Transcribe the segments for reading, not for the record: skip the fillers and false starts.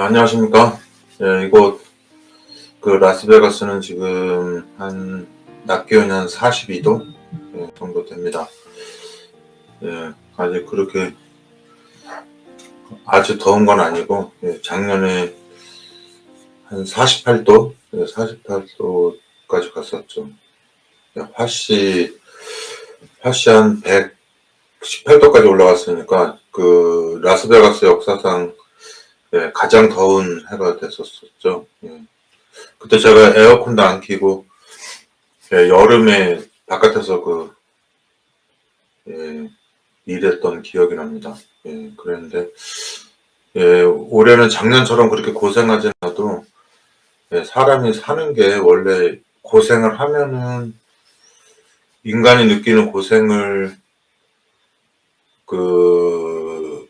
안녕하십니까. 이곳 라스베가스는 지금 낮 기온이 한 42도 정도 됩니다. 아직 그렇게 아주 더운 건 아니고, 작년에 한 48도, 48도까지 갔었죠. 화씨 한 118도까지 올라갔으니까, 라스베가스 역사상 가장 더운 해가 됐었죠. 그때 제가 에어컨도 안 켜고 여름에 바깥에서 일했던 기억이 납니다. 그랬는데 올해는 작년처럼 그렇게 고생하지 않아도 사람이 사는 게 원래 고생을 하면은 인간이 느끼는 고생을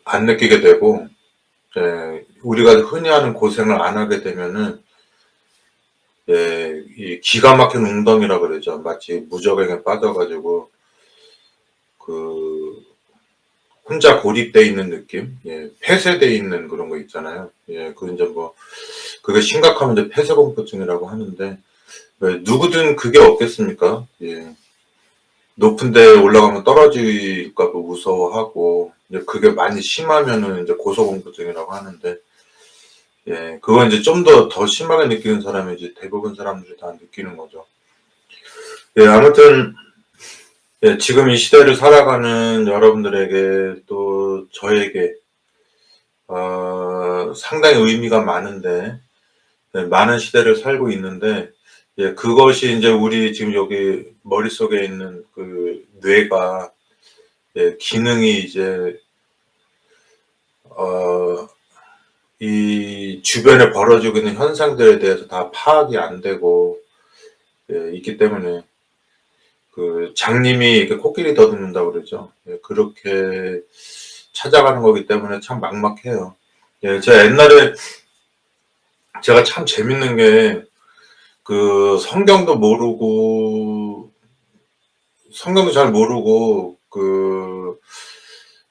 안 느끼게 되고 우리가 흔히 하는 고생을 안 하게 되면은 이 기가 막힌 웅덩이라 그러죠. 마치 무적에게 빠져가지고 혼자 고립돼 있는 느낌, 폐쇄돼 있는 그런 거 있잖아요. 그게 심각하면 이제 폐쇄공포증이라고 하는데 누구든 그게 없겠습니까? 높은 데 올라가면 떨어질까 봐 무서워하고 이제 그게 많이 심하면은 이제 고소공포증이라고 하는데 그건 이제 좀 더 심하게 느끼는 사람이 이제 대부분 사람들이 다 느끼는 거죠. 아무튼 지금 이 시대를 살아가는 여러분들에게 또 저에게 상당히 의미가 많은데 많은 시대를 살고 있는데 그것이 이제 우리 지금 여기 머릿속에 있는 뇌가 기능이 이제 이 주변에 벌어지고 있는 현상들에 대해서 다 파악이 안 되고 있기 때문에 장님이 이렇게 코끼리 더듬는다고 그러죠. 그렇게 찾아가는 거기 때문에 참 막막해요. 제가 옛날에 제가 참 재밌는 게 성경도 잘 모르고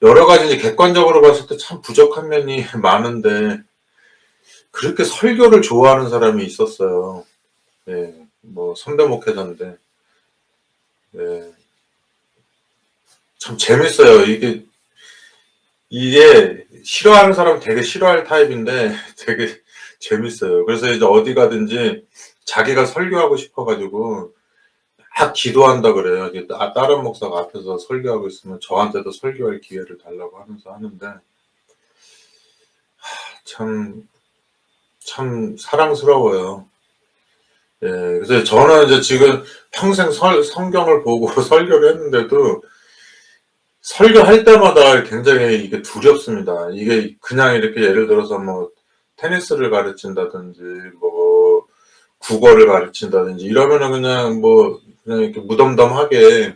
여러 가지 이제 객관적으로 봤을 때 참 부족한 면이 많은데 그렇게 설교를 좋아하는 사람이 있었어요. 선배 목회자인데 참 재밌어요. 이게 싫어하는 사람 되게 싫어할 타입인데 되게 재밌어요. 그래서 이제 어디 가든지 자기가 설교하고 싶어가지고 막 기도한다 그래요. 다른 목사가 앞에서 설교하고 있으면 저한테도 설교할 기회를 달라고 하면서 하는데 참 사랑스러워요. 그래서 저는 이제 지금 평생 성경을 보고 설교를 했는데도 설교할 때마다 굉장히 이게 두렵습니다. 이게 그냥 이렇게 예를 들어서 뭐 테니스를 가르친다든지 뭐 국어를 가르친다든지 이러면은 그냥 이렇게 무덤덤하게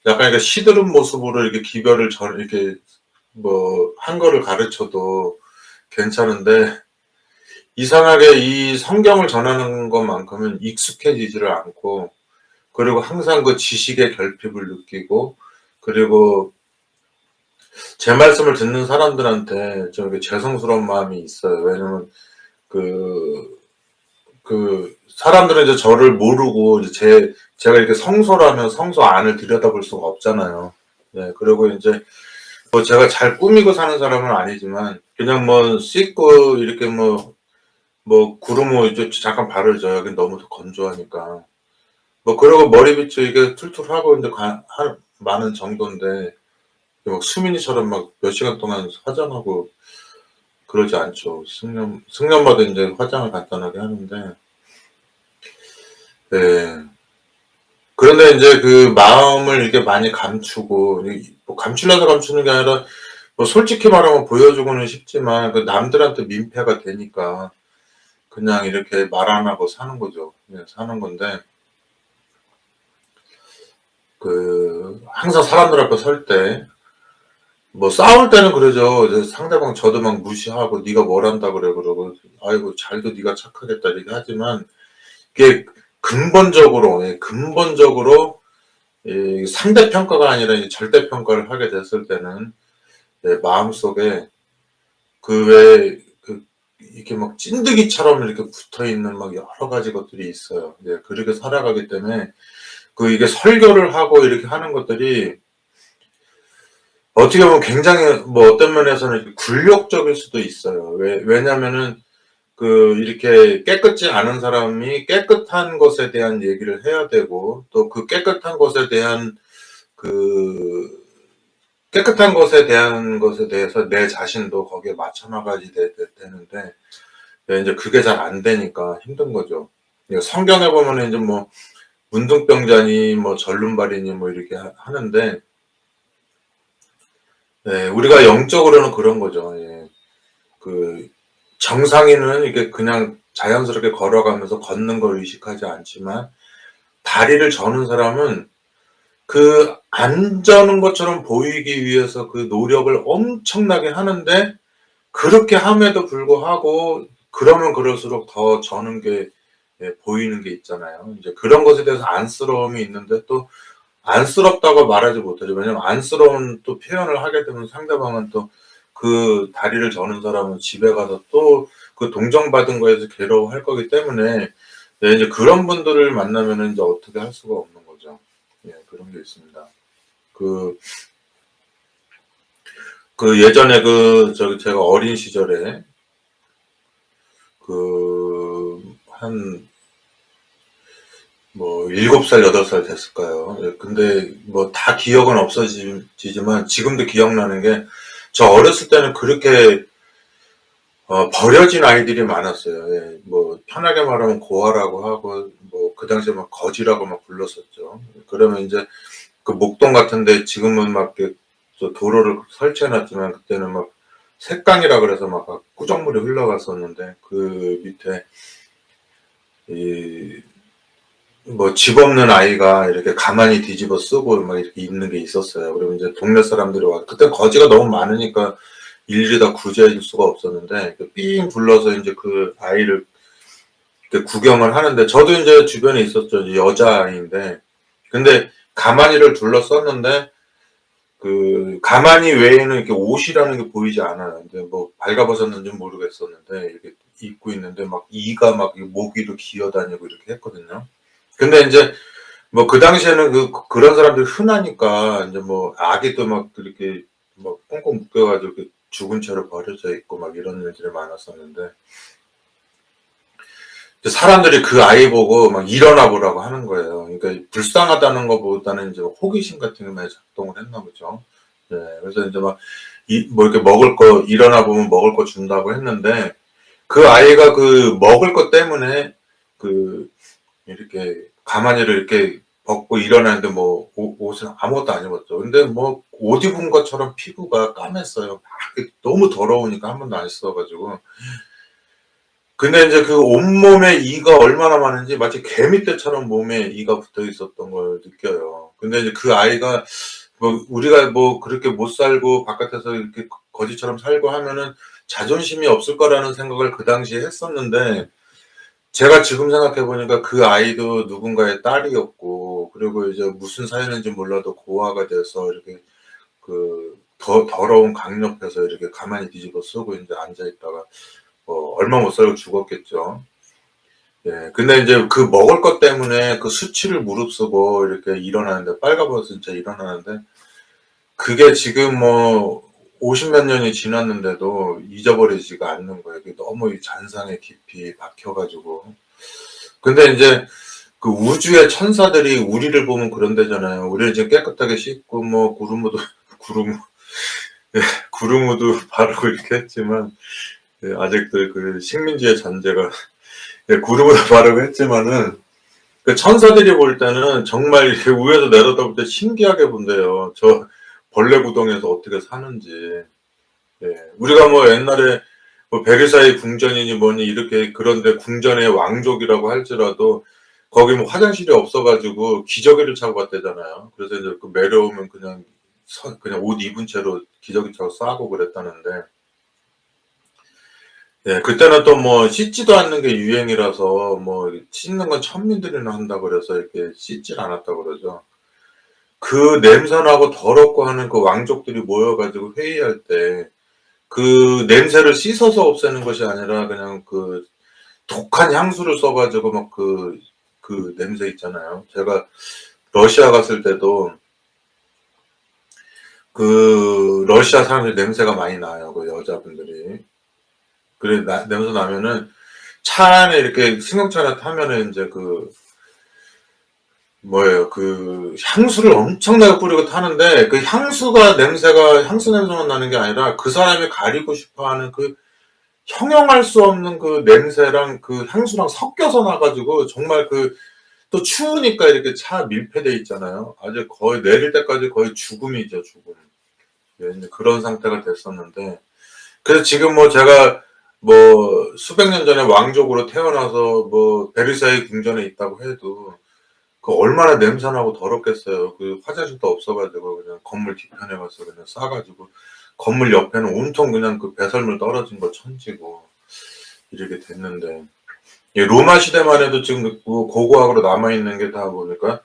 약간 이렇게 시들은 모습으로 이렇게 이렇게 한 거를 가르쳐도 괜찮은데 이상하게 이 성경을 전하는 것만큼은 익숙해지지를 않고 그리고 항상 지식의 결핍을 느끼고 그리고 제 말씀을 듣는 사람들한테 좀 죄송스러운 마음이 있어요. 왜냐면 사람들은 이제 저를 모르고 이제 제가 이렇게 성소라면 성소 안을 들여다볼 수가 없잖아요. 그리고 이제 제가 잘 꾸미고 사는 사람은 아니지만 그냥 씻고 이렇게 구름 이제 잠깐 바르죠. 여기 너무 건조하니까. 그리고 머리빗도 이게 툴툴하고 이제 많은 정도인데 수민이처럼 몇 시간 동안 화장하고 그러지 않죠. 승려마다 이제 화장을 간단하게 하는데 그런데 이제 마음을 이렇게 많이 감추고 감추려서 감추는 게 아니라 솔직히 말하면 보여주고는 싶지만 남들한테 민폐가 되니까 그냥 이렇게 말 안 하고 사는 거죠. 사는 건데 항상 사람들 앞에 설 때 싸울 때는 그러죠. 이제 상대방 저도 막 무시하고 네가 뭘 한다 그래 그러고 아이고 잘도 네가 착하겠다 이렇게 하지만 이게 근본적으로 상대평가가 아니라 절대평가를 하게 됐을 때는 마음속에 이렇게 막 찐득이처럼 이렇게 붙어 있는 막 여러 가지 것들이 있어요. 예, 그렇게 살아가기 때문에 이게 설교를 하고 이렇게 하는 것들이 어떻게 보면 굉장히 뭐 어떤 면에서는 굴욕적일 수도 있어요. 왜냐면은 이렇게 깨끗지 않은 사람이 깨끗한 것에 대한 얘기를 해야 되고, 또 그 깨끗한 것에 대한 그 깨끗한 것에 대해서 내 자신도 거기에 맞춰 나가야 되는데, 네, 이제 그게 잘 안 되니까 힘든 거죠. 성경에 보면은 이제 뭐 문둥병자니 뭐 절름발이니 뭐 이렇게 하는데, 네, 우리가 영적으로는 그런 거죠. 예. 정상인은 이게 그냥 자연스럽게 걸어가면서 걷는 걸 의식하지 않지만, 다리를 저는 사람은 안 저는 것처럼 보이기 위해서 그 노력을 엄청나게 하는데, 그렇게 함에도 불구하고 그러면 그럴수록 더 저는 게 보이는 게 있잖아요. 이제 그런 것에 대해서 안쓰러움이 있는데, 또 안쓰럽다고 말하지 못하죠. 왜냐면 안쓰러운 또 표현을 하게 되면 상대방은 또 그 다리를 저는 사람은 집에 가서 또 그 동정받은 거에서 괴로워할 거기 때문에, 네, 이제 그런 분들을 만나면은 이제 어떻게 할 수가 없는 거죠. 예, 그런 게 있습니다. 그, 예전에 제가 어린 시절에 한 뭐 7살, 8살 됐을까요? 예, 근데 뭐 다 기억은 없어지지만 지금도 기억나는 게, 저 어렸을 때는 그렇게 버려진 아이들이 많았어요. 예, 뭐 편하게 말하면 고아라고 하고, 뭐 그 당시에 막 거지라고 막 불렀었죠. 그러면 이제 그 목동 같은데, 지금은 막 이렇게 도로를 설치해 놨지만 그때는 막 샛강이라 그래서 막 꾸정물이 흘러갔었는데, 그 밑에 이 뭐 집 없는 아이가 이렇게 가만히 뒤집어 쓰고 막 이렇게 있는 게 있었어요. 그러면 이제 동네 사람들이 그때 거지가 너무 많으니까 일일이 다 구제해 줄 수가 없었는데, 삥 불러서 이제 그 아이를 이렇게 구경을 하는데, 저도 이제 주변에 있었죠. 여자아이인데. 근데 가만히를 둘러썼는데, 가만히 외에는 이렇게 옷이라는 게 보이지 않아요. 근데 뭐 발가벗었는지 모르겠었는데, 이렇게 입고 있는데 막 이가 막 목 위로 기어다니고 이렇게 했거든요. 근데 이제 뭐 그 당시에는 그런 사람들이 흔하니까, 이제 뭐 아기도 막 그렇게 막 꽁꽁 묶여가지고 이렇게 죽은 채로 버려져 있고 막 이런 일들이 많았었는데, 사람들이 그 아이 보고 막 일어나 보라고 하는 거예요. 그러니까 불쌍하다는 것보다는 이제 호기심 같은 게 많이 작동을 했나 보죠. 네, 그래서 이제 막 뭐 이렇게 일어나 보면 먹을 거 준다고 했는데, 그 아이가 그 먹을 것 때문에 이렇게 가만히를 이렇게 벗고 일어나는데, 뭐 옷은 아무것도 안 입었죠. 근데 뭐 옷 입은 것처럼 피부가 까맸어요. 막 너무 더러우니까 한 번도 안 씻어가지고. 근데 이제 그 온몸에 이가 얼마나 많은지 마치 개미떼처럼 몸에 이가 붙어 있었던 걸 느껴요. 근데 이제 그 아이가 뭐 우리가 뭐 그렇게 못 살고 바깥에서 이렇게 거지처럼 살고 하면은 자존심이 없을 거라는 생각을 그 당시에 했었는데, 제가 지금 생각해 보니까 그 아이도 누군가의 딸이었고, 그리고 이제 무슨 사연인지 몰라도 고아가 돼서 이렇게 더러운 강 옆에서 이렇게 가만히 뒤집어 쓰고 이제 앉아 있다가 얼마 못 살고 죽었겠죠. 예. 근데 이제 그 먹을 것 때문에 그 수치를 무릅쓰고 이렇게 일어나는데, 빨가벗은 채 일어나는데, 그게 지금 뭐 50몇 년이 지났는데도 잊어버리지가 않는 거예요. 그게 너무 이 잔상에 깊이 박혀 가지고. 근데 이제 우주의 천사들이 우리를 보면 그런대잖아요. 우리를 지금 깨끗하게 씻고 뭐 구름 예, 구름우도 바르고 이렇게 했지만, 예, 아직도 그 식민지의 잔재가 예, 구름우도 바르고 했지만은, 그 천사들이 볼 때는 정말 이렇게 위에서 내려다볼 때 신기하게 본대요. 저 벌레 구덩이에서 어떻게 사는지. 예. 우리가 뭐 옛날에 뭐 베르사유 궁전이니 뭐니 이렇게, 그런데 궁전의 왕족이라고 할지라도 거기 뭐 화장실이 없어가지고 기저귀를 차고 갔대잖아요. 그래서 이제 내려오면 그냥 옷 입은 채로 기저귀 차고 싸고 그랬다는데, 예, 그때는 또 뭐 씻지도 않는 게 유행이라서 뭐 씻는 건 천민들이나 한다고 그래서 이렇게 씻질 않았다고 그러죠. 그 냄새나고 더럽고 하는 그 왕족들이 모여가지고 회의할 때, 그 냄새를 씻어서 없애는 것이 아니라 그냥 그 독한 향수를 써 가지고 막 그 냄새 있잖아요. 제가 러시아 갔을 때도 그 러시아 사람들 냄새가 많이 나요, 그 여자분들이. 그래 냄새 나면은 차 안에 이렇게 승용차 안에 타면은 인제 그 뭐예요, 그 향수를 엄청나게 뿌리고 타는데 그 향수가 냄새가 향수 냄새만 나는 게 아니라 그 사람이 가리고 싶어 하는 그 형용할 수 없는 그 냄새랑 그 향수랑 섞여서 나 가지고 정말 또 추우니까 이렇게 차 밀폐돼 있잖아요. 아주 거의 내릴 때까지 거의 죽음이죠, 죽음. 예 인제 그런 상태가 됐었는데 그래서 지금 뭐 제가 뭐 수백 년 전에 왕족으로 태어나서 뭐 베르사유 궁전에 있다고 해도 그 얼마나 냄새나고 더럽겠어요. 그 화장실도 없어 가지고 그냥 건물 뒤편에 가서 그냥 싸 가지고 건물 옆에는 온통 그냥 그 배설물 떨어진 거 천지고 이렇게 됐는데 예 로마 시대만 해도 지금 그 고고학으로 남아 있는 게 다 보니까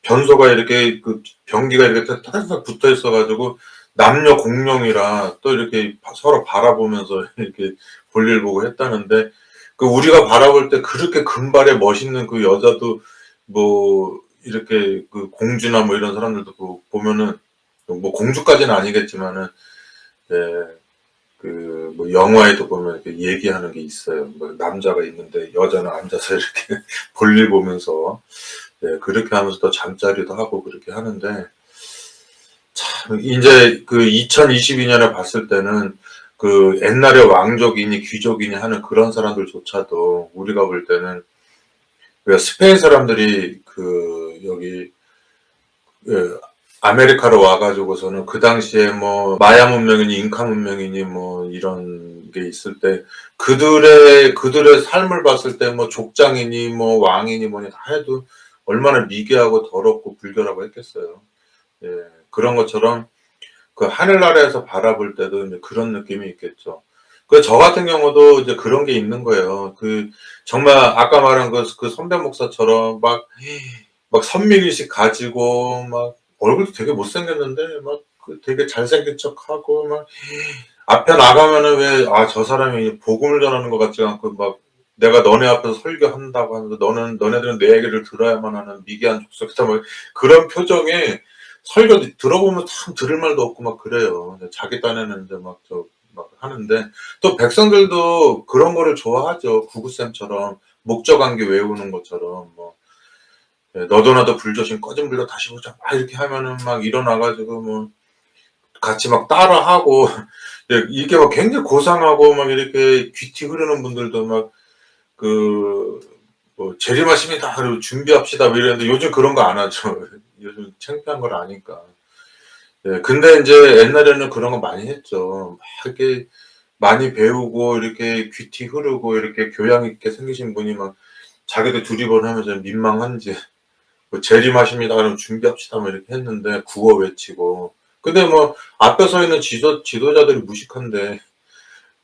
변소가 이렇게 그 변기가 이렇게 타닥타닥 붙어 있어 가지고 남녀 공용이라 또 이렇게 서로 바라보면서 이렇게 볼일 보고 했다는데 그 우리가 바라볼 때 그렇게 금발의 멋있는 그 여자도 뭐 이렇게 그 공주나 뭐 이런 사람들도 보면은 뭐 공주까지는 아니겠지만은 예 그 뭐 영화에도 보면 이렇게 얘기하는 게 있어요. 뭐 남자가 있는데 여자는 앉아서 이렇게 볼일 보면서 예 그렇게 하면서 또 잠자리도 하고 그렇게 하는데 참 인제 그 2022 년에 봤을 때는 그 옛날에 왕족이니 귀족이니 하는 그런 사람들조차도 우리가 볼 때는 왜 스페인 사람들이 그 여기 그 아메리카로 와 가지고서는 그 당시에 뭐 마야 문명이니 잉카 문명이니 뭐 이런 게 있을 때 그들의 삶을 봤을 때 뭐 족장이니 뭐 왕이니 뭐니 다 해도 얼마나 미개하고 더럽고 불결하고 했겠어요. 예. 그런 것처럼 그 하늘나라에서 바라볼 때도 인제 그런 느낌이 있겠죠. 그 저 같은 경우도 이제 그런 게 있는 거예요. 그 정말 아까 말한 그 선배 목사처럼 막 선민의식 가지고 막 얼굴도 되게 못생겼는데 막 그 되게 잘생긴 척하고 막 앞에 나가면은 왜 '아 저 사람이 복음을 전하는 것 같지 않고 막 내가 너네 앞에서 설교한다고 하는데 너네들은 내 얘기를 들어야만 하는 미개한 족속이다.' 뭐 그런 표정에 설교 들어보면 참 들을 말도 없고 막 그래요. 자기 딴에는 인제 막 하는데 또 백성들도 그런 거를 좋아하죠. 구구쌤처럼 목적암기 외우는 것처럼 뭐 예 "너도 나도 불조심 꺼진 불로 다시 보자." 막 이렇게 하면은 막 일어나 가지고 뭐 같이 막 따라하고 예 이게 막 굉장히 고상하고 막 이렇게 귀티 흐르는 분들도 막 그 뭐 "재림하십니다." 그리고 "준비합시다." 뭐 이랬는데 요즘 그런 거 안 하죠. 요즘 창피한 걸 아니까. 예 근데 인제 옛날에는 그런 거 많이 했죠. 막 이렇게 많이 배우고 이렇게 귀티 흐르고 이렇게 교양 있게 생기신 분이 막 자기도 두리번하면서 민망한지 뭐 "재림하십니다." 그러면 "준비합시다." 뭐 이렇게 했는데 구호 외치고. 근데 뭐 앞에 서 있는 지도자들이 무식한데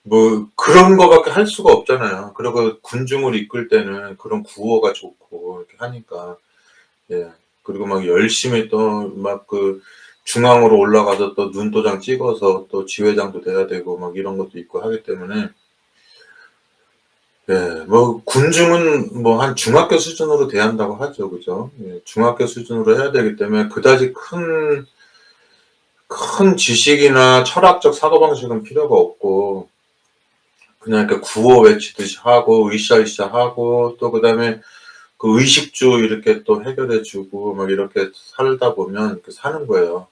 뭐 그런 거밖에 할 수가 없잖아요. 그리고 군중을 이끌 때는 그런 구호가 좋고 이렇게 하니까. 예. 그리고 막 열심히 또 막 그 중앙으로 올라가서 또 눈도장 찍어서 또 지회장도 돼야 되고 막 이런 것도 있고 하기 때문에 예 뭐 군중은 뭐 한 중학교 수준으로 돼야 한다고 하죠. 그죠? 예. 중학교 수준으로 해야 되기 때문에 그다지 큰 지식이나 철학적 사고방식은 필요가 없고 그냥 이렇게 구호 외치듯이 하고 으쌰으쌰 하고 또 그다음에 그 의식주 이렇게 또 해결해 주고 막 이렇게 살다 보면 이렇게 사는 거예요.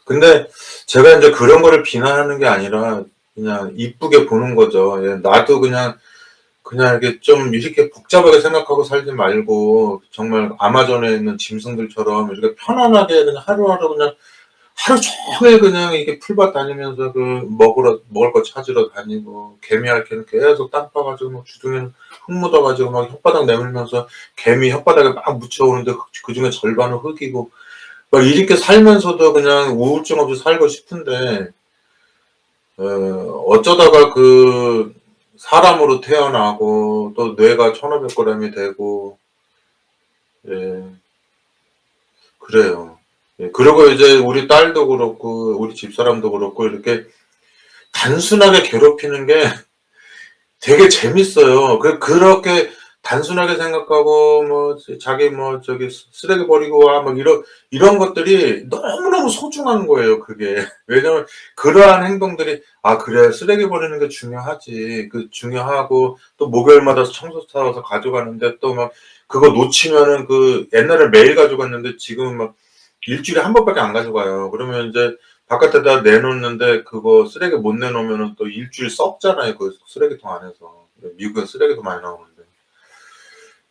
근데 제가 인제 그런 거를 비난하는 게 아니라 그냥 이쁘게 보는 거죠. 예 나도 그냥 이렇게 좀 이렇게 복잡하게 생각하고 살지 말고 정말 아마존에 있는 짐승들처럼 이렇게 편안하게 그냥 하루하루 그냥 하루 종일 그냥 이렇게 풀밭 다니면서 그 먹을 거 찾으러 다니고 개미핥기는 계속 땅 파 가지고 막 주둥이는 흙 묻어 가지고 막 혓바닥 내밀면서 개미 혓바닥에 막 묻혀오는데 그중에 절반은 흙이고 막 이렇게 살면서도 그냥 우울증 없이 살고 싶은데 어 어쩌다가 그 사람으로 태어나고 또 뇌가 1,500 그램이 되고 예 그래요. 예 그리고 이제 우리 딸도 그렇고 우리 집사람도 그렇고 이렇게 단순하게 괴롭히는 게 되게 재밌어요. 그렇게 단순하게 생각하고 뭐 자기 뭐 저기 쓰레기 버리고 와 막 이런 것들이 너무너무 소중한 거예요, 그게. 왜냐면 그러한 행동들이 '아 그래 쓰레기 버리는 게 중요하지.' 중요하고 또 목요일마다 청소차 와서 가져가는데 또 막 그거 놓치면은 옛날에 매일 가져갔는데 지금은 막 일주일에 한 번밖에 안 가져가요. 그러면 인제 바깥에다 내놓는데 그거 쓰레기 못 내놓으면은 또 일주일 썩잖아요, 그 쓰레기통 안에서. 미국은 쓰레기도 많이 나오는데.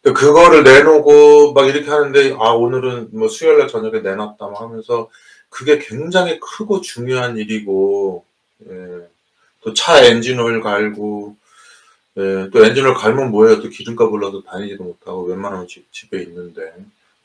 그거를 내놓고 막 이렇게 하는데 '아 오늘은 뭐 수요일 날 저녁에 내놨다.' 막 하면서 그게 굉장히 크고 중요한 일이고 예. 또 차 엔진 오일 갈고 예 또 엔진 오일 갈면 뭐해요. 또 기름값 올라서 다니지도 못하고 웬만하면 집에 있는데.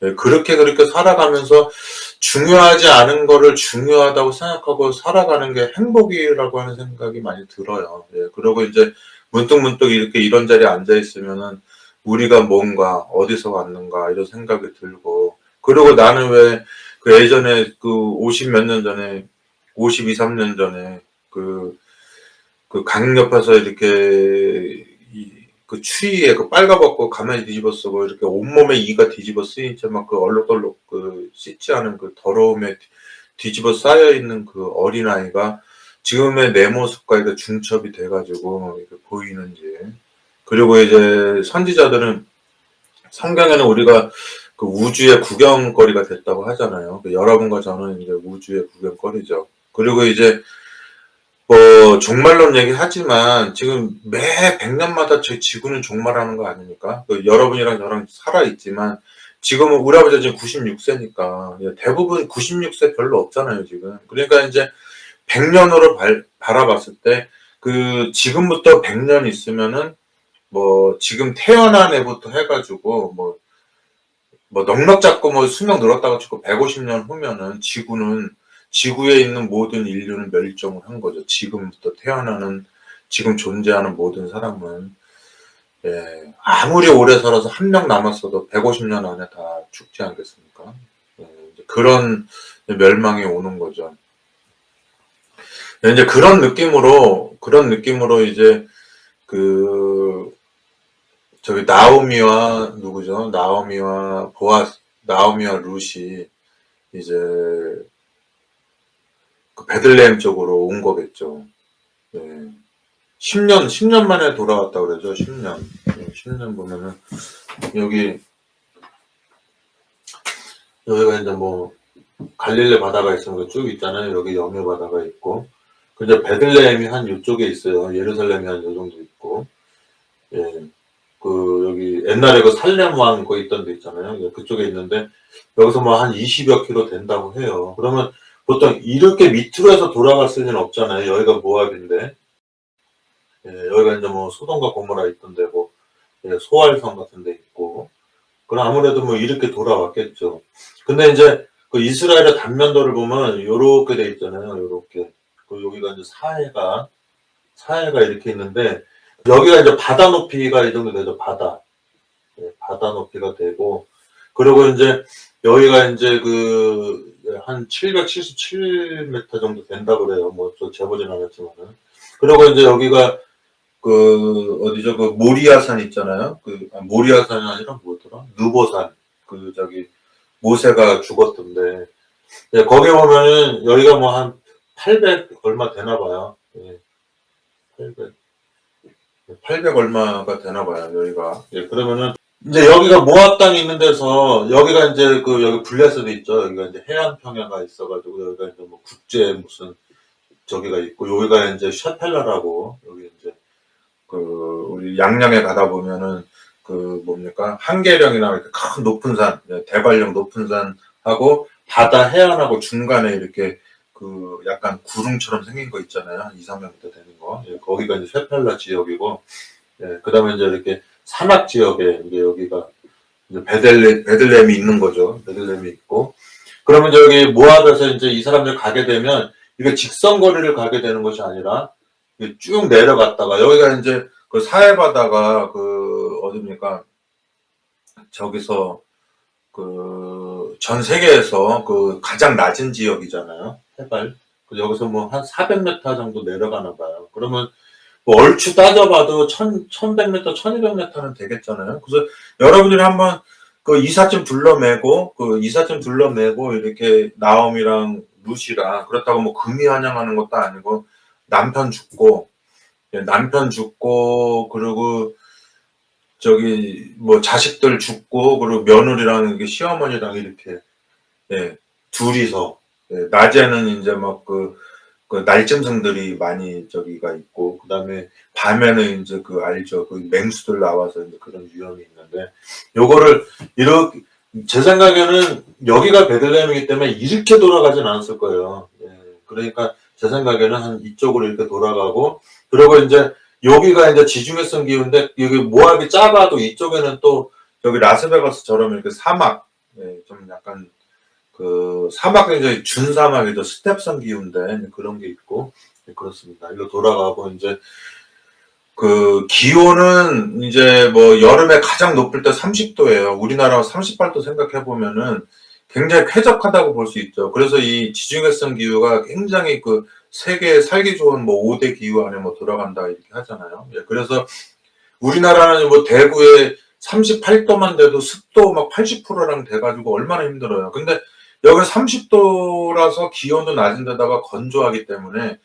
예 그렇게 살아가면서 중요하지 않은 거를 중요하다고 생각하고 살아가는 게 행복이라고 하는 생각이 많이 들어요. 예 그러고 인제 문득문득 이렇게 이런 자리에 앉아 있으면은 '우리가 뭔가 어디서 왔는가.' 이런 생각이 들고 그리고 나는 왜 예전에 50 몇 년 전에 52-3년 전에 그 강 옆에서 이렇게 추위에 빨가벗고 가만히 뒤집어 쓰고 이렇게 온몸에 이가 뒤집어 쓰인 채 막 얼룩덜룩 씻지 않은 더러움에 뒤집어 쌓여 있는 어린아이가 지금의 내 모습과 이렇게 중첩이 돼 가지고 이렇게 보이는지. 그리고 이제 선지자들은 성경에는 우리가 우주의 구경거리가 됐다고 하잖아요. 여러분과 저는 이제 우주의 구경거리죠. 그리고 이제 종말론 얘기하지만 지금 매 100 년마다 저희 지구는 종말하는 거 아닙니까? 여러분이랑 저랑 살아 있지만 지금은 우리 아버지가 지금 96 세니까 대부분 96세 별로 없잖아요, 지금. 그러니까 인제 100 년으로 바라봤을 때 지금부터 100년 있으면은 지금 태어난 애부터 해 가지고 넉넉 잡고 수명 늘었다고 치고 150년 후면은 지구에 있는 모든 인류는 멸종을 한 거죠. 지금부터 태어나는 지금 존재하는 모든 사람은 예 아무리 오래 살아서 한 명 남았어도 150년 안에 다 죽지 않겠습니까? 예 이제 그런 멸망이 오는 거죠. 예 인제 그런 느낌으로 이제 그 저기 나오미와 누구죠? 나오미와 룻이 이제 베들레헴 쪽으로 온 거겠죠. 네. 10년 만에 돌아왔다 그러죠. 10년. 10년 보면은 여기 여기가 이제 갈릴리 바다가 있으면 쭉 있잖아요. 여기 염유 바다가 있고. 근데 베들레헴이 한 요쪽에 있어요. 예루살렘이 한 요 정도 있고. 예. 여기 옛날에 살렘 왕 있던 데 있잖아요. 예, 그쪽에 있는데 여기서 한 20여 킬로 된다고 해요. 그러면 보통 이렇게 밑으로 해서 돌아갔을 리는 없잖아요. 여기가 모압인데. 예, 여기가 이제 소돔과 고모라 있던데 예, 소알성 같은 데 있고. 그럼 아무래도 이렇게 돌아왔겠죠. 근데 이제 이스라엘의 단면도를 보면 요렇게 돼 있잖아요. 요렇게. 여기가 이제 사해가 이렇게 있는데 여기가 이제 바다 높이가 이 정도 되죠. 바다. 예, 바다 높이가 되고 그리고 인제 여기가 인제 한 777m 정도 된다 그래요. 저 재보진 않았지만은. 그리고 인제 여기가 어디죠? 모리아산 있잖아요. 모리아산이 아니라 뭐였더라? 느보산. 저기 모세가 죽었던데. 예, 거기 보면은 여기가 한 800 얼마 되나 봐요. 예. 800 얼마가 되나 봐요, 여기가. 예, 그러면은 이제 여기가 모압 땅이 있는 데서 여기가 인제 여기 블레셋도 있죠. 여기가 이제 해안 평야가 있어 가지고 여기가 이제 국제 무슨 저기가 있고 여기가 인제 샤펠라라고 여기 인제 우리 양양에 가다 보면은 뭡니까? 한계령이나 이렇게 큰 높은 산, 대관령 높은 산하고 바다 해안하고 중간에 이렇게 약간 구름처럼 생긴 거 있잖아요. 한 2-300m 되는 거. 예, 거기가 이제 쇠팔라 지역이고, 예, 그다음에 이제 이렇게 산악 지역에 이제 여기가 이제 베들레헴이 있는 거죠. 베들레헴이 있고. 그러면 이제 여기 모압에서 이제 이 사람들 가게 되면 이게 직선거리를 가게 되는 것이 아니라 쭉 내려갔다가 여기가 이제 사해 바다가 어딥니까? 저기서 전 세계에서 가장 낮은 지역이잖아요. 해발. 여기서 한 400m 정도 내려가나 봐요. 그러면 뭐 얼추 따져봐도 1100m, 1200m는 되겠잖아요. 그래서 여러분들이 한번 그 이삿짐 둘러매고 이렇게 나옴이랑 룻이랑 그렇다고 뭐 금이 환영하는 것도 아니고 남편 죽고 그리고 저기 뭐 자식들 죽고 그리고 며느리랑 이렇게 시어머니랑 이렇게 예, 둘이서 낮에는 이제 막 그 날짐승들이 많이 저기가 있고 그다음에 밤에는 이제 그 알죠 그 맹수들 나와서 이제 그런 위험이 있는데 요거를 이렇게 제 생각에는 여기가 베들레헴이기 때문에 이렇게 돌아가진 않았을 거예요. 예, 그러니까 제 생각에는 한 이쪽으로 이렇게 돌아가고 그리고 이제 여기가 이제 지중해성 기후인데 여기 모압이 작아도 이쪽에는 또 여기 라스베가스처럼 이렇게 사막 좀 약간 그 사막은 이제 준사막이죠. 스텝성 기후인데 그런 게 있고 그렇습니다. 이거 돌아가고 이제 그 기온은 이제 뭐 여름에 가장 높을 때 30도예요. 우리나라 38도 생각해 보면은 굉장히 쾌적하다고 볼 수 있죠. 그래서 이 지중해성 기후가 굉장히 그 세계에 살기 좋은 뭐 5대 기후 안에 뭐 들어간다 이렇게 하잖아요. 예, 그래서 우리나라는 뭐 대구에 38도만 돼도 습도 막 80%랑 돼가지고 얼마나 힘들어요. 근데 여기 30도라서 기온도 낮은 데다가 건조하기 때문에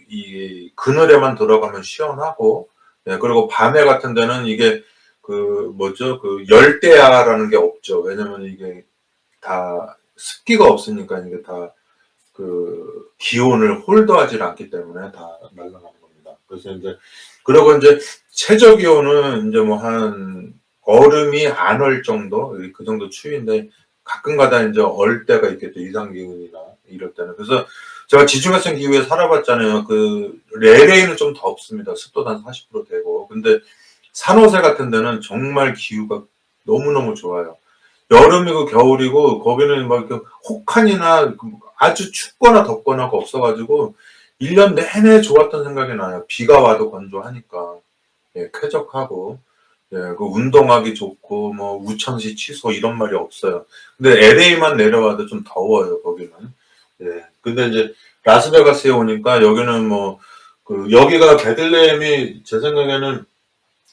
이 그늘에만 들어가면 시원하고 예, 그리고 밤에 같은 데는 이게 그 뭐죠 그 열대야라는 게 없죠. 왜냐면 이게 다 습기가 없으니까 이게 다 그 기온을 홀더하지 않기 때문에 다 날아가는 겁니다. 그래서 이제 그리고 이제 최저 기온은 이제 뭐 한 얼음이 안 얼 정도 그 정도 추위인데 가끔가다 이제 얼 때가 있겠죠. 이상 기온이나 이럴 때는. 그래서 제가 지중해성 기후에 살아봤잖아요. 그 LA는 좀 덥습니다. 습도도 한 40% 되고. 근데 산호세 같은 데는 정말 기후가 너무너무 좋아요. 여름이고 겨울이고 거기는 막 이렇게 혹한이나 아주 춥거나 덥거나가 없어가지고 1년 내내 좋았던 생각이 나요. 비가 와도 건조하니까 예, 쾌적하고 예, 그 운동하기 좋고 뭐 우천시 취소 이런 말이 없어요. 근데 LA만 내려와도 좀 더워요 거기는. 예, 근데 이제 라스베가스에 오니까 여기는 뭐 그 여기가 베들레헴이 제 생각에는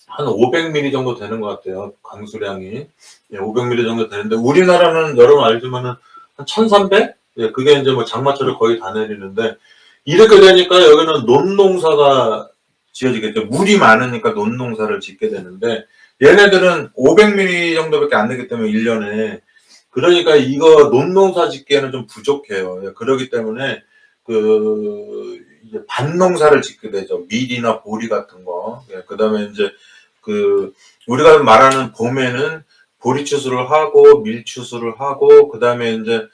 한 500mm 정도 되는 것 같아요. 강수량이. 예, 500mm 정도 되는데, 우리나라는 여러분 알지만은 한 1300? 예, 그게 이제 뭐 장마철을 거의 다 내리는데, 이렇게 되니까 여기는 논농사가 지어지겠죠. 물이 많으니까 논농사를 짓게 되는데, 얘네들은 500mm 정도밖에 안 되기 때문에 1년에. 그러니까 이거 논농사 짓기에는 좀 부족해요. 예, 그러기 때문에 이제 밭농사를 짓게 되죠. 밀이나 보리 같은 거. 예, 그 다음에 이제 우리가 말하는 봄에는 보리 추수를 하고 밀 추수를 하고 그다음에 이제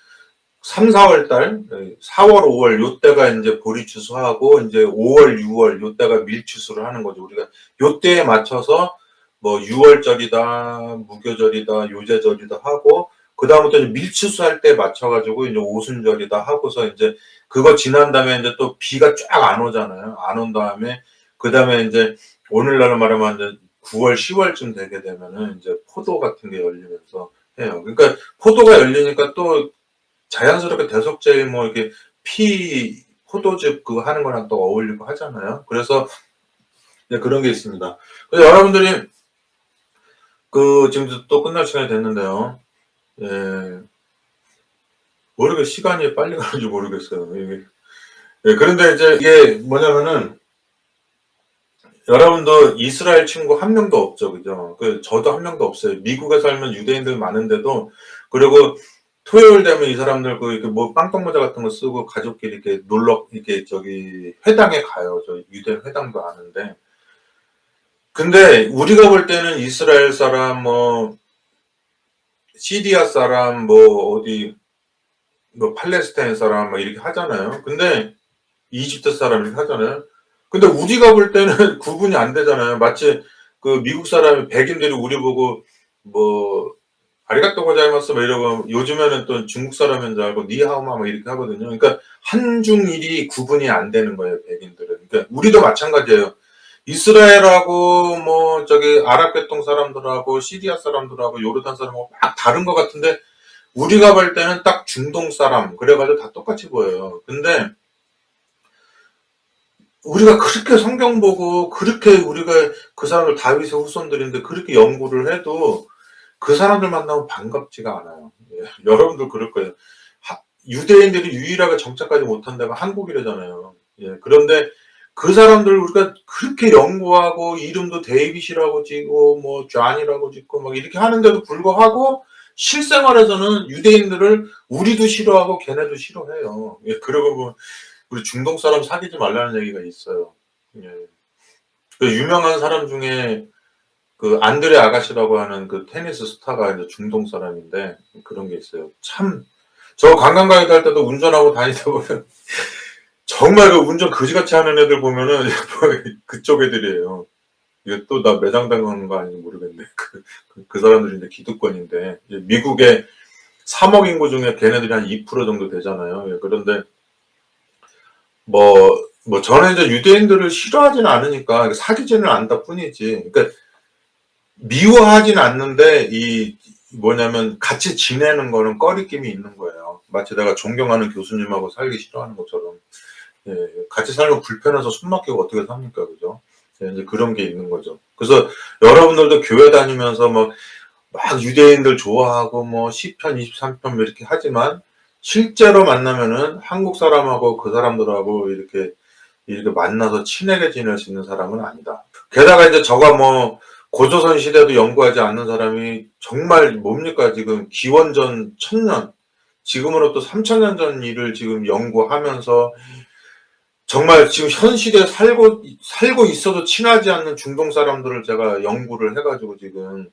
3, 4월 달, 4월, 5월 요때가 이제 보리 추수하고 이제 5월, 6월 요때가 밀 추수를 하는 거죠. 우리가 요때에 맞춰서 뭐 6월절이다, 무교절이다, 요제절이다 하고 그다음부터 이제 밀 추수할 때 맞춰 가지고 이제 오순절이다 하고서 이제 그거 지난 다음에 이제 또 비가 쫙 안 오잖아요. 안 온 다음에 그다음에 이제 오늘날 말하면 이제 9월, 10월쯤 되게 되면은 이제 포도 같은 게 열리면서 해요. 그러니까 포도가 열리니까 또 자연스럽게 대속제에 뭐 이렇게 포도즙 그거 하는 거랑 또 어울리고 하잖아요. 그래서 이제 그런 게 있습니다. 그래서 여러분들이 지금 또 끝날 시간이 됐는데요. 예, 모르게 시간이 빨리 가는지 모르겠어요. 이게. 예, 그런데 이제 이게 뭐냐면은 여러분도 이스라엘 친구 한 명도 없죠, 그죠? 저도 한 명도 없어요. 미국에 살면 유대인들 많은데도 그리고 토요일 되면 이 사람들 이렇게 뭐 빵떡 모자 같은 거 쓰고 가족끼리 이렇게 이렇게 저기 회당에 가요. 저 유대인 회당도 아는데. 근데 우리가 볼 때는 이스라엘 사람, 뭐 시리아 사람, 뭐 어디 뭐 팔레스타인 사람 막 이렇게 하잖아요. 근데 이집트 사람 이렇게 하잖아요. 근데 우리가 볼 때는 구분이 안 되잖아요. 마치 미국 사람이 백인들이 우리 보고 뭐 아리가또 고자이마스 뭐 이러고 요즘에는 또 중국 사람인 줄 알고 니하오마 뭐 이렇게 하거든요. 그러니까 한중일이 구분이 안 되는 거예요, 백인들은. 그러니까 우리도 마찬가지예요. 이스라엘하고 뭐 저기 아랍계통 사람들하고 시리아 사람들하고 요르단 사람하고 막 다른 것 같은데 우리가 볼 때는 딱 중동 사람 그래가지고 다 똑같이 보여요. 근데 우리가 그렇게 성경 보고 그렇게 우리가 그 사람들 다윗의 후손들인데 그렇게 연구를 해도 그 사람들 만나면 반갑지가 않아요. 예, 여러분들 그럴 거예요. 유대인들이 유일하게 정착하지 못한 데가 한국이라잖아요. 예, 그런데 그 사람들 우리가 그렇게 연구하고 이름도 데이빗이라고 지고 뭐 존이라고 짓고 막 이렇게 하는데도 불구하고 실생활에서는 유대인들을 우리도 싫어하고 걔네도 싫어해요. 예, 그러고 보면 우리 중동 사람 사귀지 말라는 얘기가 있어요. 예. 그 유명한 사람 중에 그 안드레 아가시라고 하는 그 테니스 스타가 이제 중동 사람인데 그런 게 있어요. 참, 저 관광 가이드 할 때도 운전하고 다니다 보면 정말 그 운전 그지같이 하는 애들 보면은 그쪽 애들이에요. 이게 또 나 매장당하는 거 아닌지 모르겠네. 그 사람들이 이제 기득권인데 미국의 3억 인구 중에 걔네들이 한 2% 정도 되잖아요. 예, 그런데 저는 이제 유대인들을 싫어하지는 않으니까 사귀지는 않다 뿐이지. 그러니까 미워하진 않는데 뭐냐면 같이 지내는 거는 꺼리낌이 있는 거예요. 마치 내가 존경하는 교수님하고 살기 싫어하는 것처럼. 예, 같이 살면 불편해서 숨 막히고 어떻게 삽니까, 그죠? 예, 이제 그런 게 있는 거죠. 그래서 여러분들도 교회 다니면서 막 유대인들 좋아하고 시편 23편 이렇게 하지만 실제로 만나면은 한국 사람하고 그 사람들하고 이렇게 만나서 친하게 지낼 수 있는 사람은 아니다. 게다가 이제 저가 고조선 시대도 연구하지 않는 사람이 정말 뭡니까 지금 기원전 1000년 지금으로부터 3000년 전 일을 지금 연구하면서 정말 지금 현 시대에 살고 있어도 친하지 않는 중동 사람들을 제가 연구를 해가지고 지금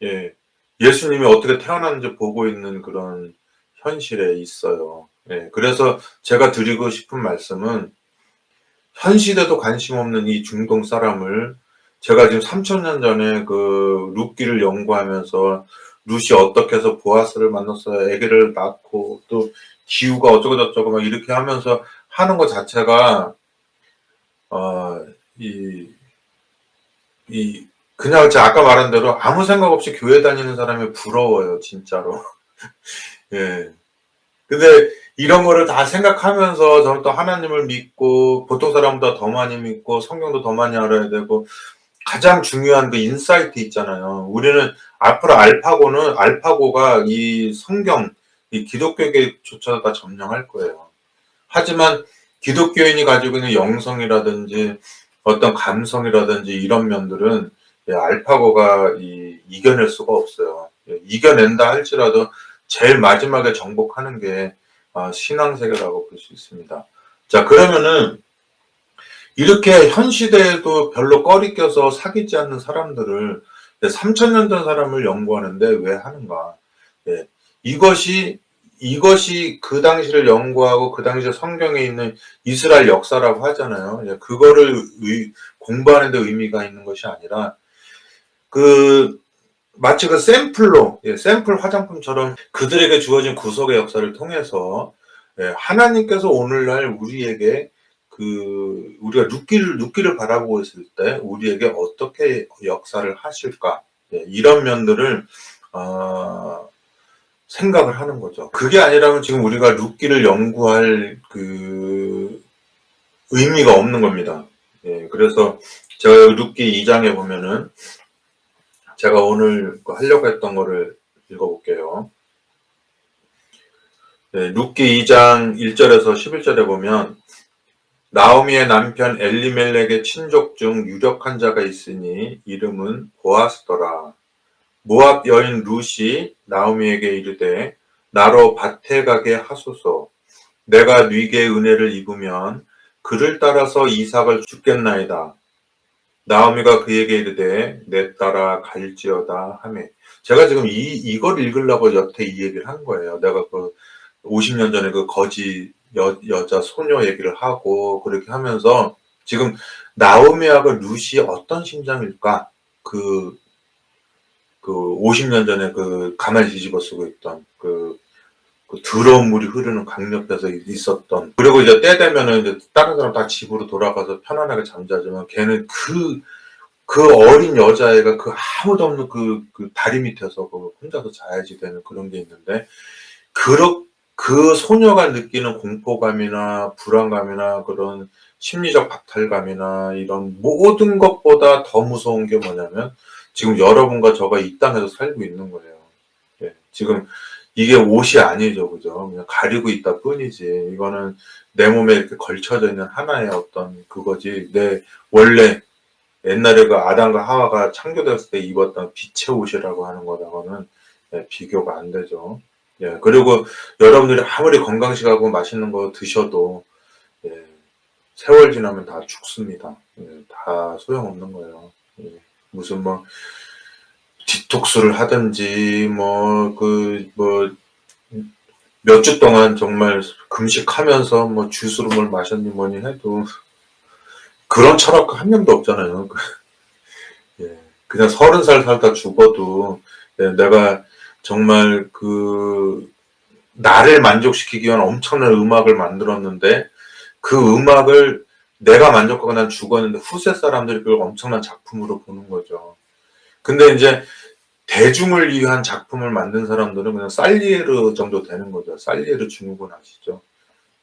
예, 예수님이 어떻게 태어났는지 보고 있는 그런 현실에 있어요. 예, 그래서 제가 드리고 싶은 말씀은 현 시대도 관심 없는 이 중동 사람을 제가 지금 3000년 전에 그 룻기를 연구하면서 룻이 어떻게 해서 보아스를 만나서 아기를 낳고 또 기후가 어쩌고 저쩌고 막 이렇게 하면서 하는 것 자체가 어, 이, 그냥 제가 아까 말한 대로 아무 생각 없이 교회 다니는 사람이 부러워요, 진짜로. 예. 근데 이런 거를 다 생각하면서 저는 또 하나님을 믿고 보통 사람보다 더 많이 믿고 성경도 더 많이 알아야 되고 가장 중요한 그 인사이트 있잖아요. 우리는 앞으로 알파고가 이 성경, 이 기독교계조차 다 점령할 거예요. 하지만 기독교인이 가지고 있는 영성이라든지 어떤 감성이라든지 이런 면들은 알파고가 이겨낼 수가 없어요. 이겨낸다 할지라도 제일 마지막에 정복하는 게 신앙세계라고 볼 수 있습니다. 자, 그러면은 이렇게 현 시대에도 별로 꺼리 껴서 사귀지 않는 사람들을 3000년 전 사람을 연구하는데 왜 하는가? 예, 이것이 그 당시를 연구하고 그 당시 성경에 있는 이스라엘 역사라고 하잖아요. 예, 그거를 공부하는 데 의미가 있는 것이 아니라 마치 그 샘플로, 샘플 화장품처럼 그들에게 주어진 구속의 역사를 통해서 하나님께서 오늘날 우리에게 우리가 룻기를 바라보고 있을 때 우리에게 어떻게 역사를 하실까? 이런 면들을 생각을 하는 거죠. 그게 아니라면 지금 우리가 룻기를 연구할 의미가 없는 겁니다. 그래서 제가 룻기 2장에 보면은 제가 오늘 하려고 했던 거를 읽어볼게요. 룻기 2장 1절에서 11절에 보면 나오미의 남편 엘리멜렉의 친족 중 유력한 자가 있으니 이름은 보아스더라. 모압 여인 룻이 나오미에게 이르되 나로 밭에 가게 하소서. 내가 네게 은혜를 입으면 그를 따라서 이삭을 주겠나이다. 나오미가 그에게 이르되 내 따라 갈지어다 하매. 제가 지금 이걸 읽으려고 여태 이 얘기를 한 거예요. 내가 50년 전에 그 거지 여자 소녀 얘기를 하고 그렇게 하면서 지금 나오미하고 룻이 어떤 심정일까? 50년 전에 가만히 뒤집어 쓰고 있던 더러운 물이 흐르는 강 옆에서 있었던. 그리고 이제 때 되면은 이제 다른 사람 다 집으로 돌아가서 편안하게 잠자지만 걔는 그 어린 여자애가 아무도 없는 다리 밑에서 혼자서 자야지 되는 그런 게 있는데, 그 소녀가 느끼는 공포감이나 불안감이나 그런 심리적 박탈감이나 이런 모든 것보다 더 무서운 게 뭐냐면 지금 여러분과 저가 이 땅에서 살고 있는 거예요. 예. 지금 이게 옷이 아니죠. 그죠? 그냥 가리고 있다 뿐이지. 이거는 내 몸에 이렇게 걸쳐져 있는 하나의 어떤 그거지. 내 원래 옛날에 그 아담과 하와가 창조됐을 때 입었던 빛의 옷이라고 하는 거랑은 비교가 안 되죠. 예, 그리고 여러분들이 아무리 건강식하고 맛있는 거 드셔도 예, 세월 지나면 다 죽습니다. 예, 다 소용없는 거예요. 예, 무슨 뭐 디톡스를 하든지 몇 주 동안 정말 금식하면서 뭐 주스로 뭘 마셨니 뭐니 해도 그런 철학가 한 명도 없잖아요. 예, 그냥 30살 살다 죽어도 예, 내가 정말 나를 만족시키기 위한 엄청난 음악을 만들었는데 그 음악을 내가 만족하고 난 죽었는데 후세 사람들이 그걸 엄청난 작품으로 보는 거죠. 근데 이제 대중을 위한 작품을 만든 사람들은 그냥 살리에르 정도 되는 거죠. 살리에르 증후군 아시죠?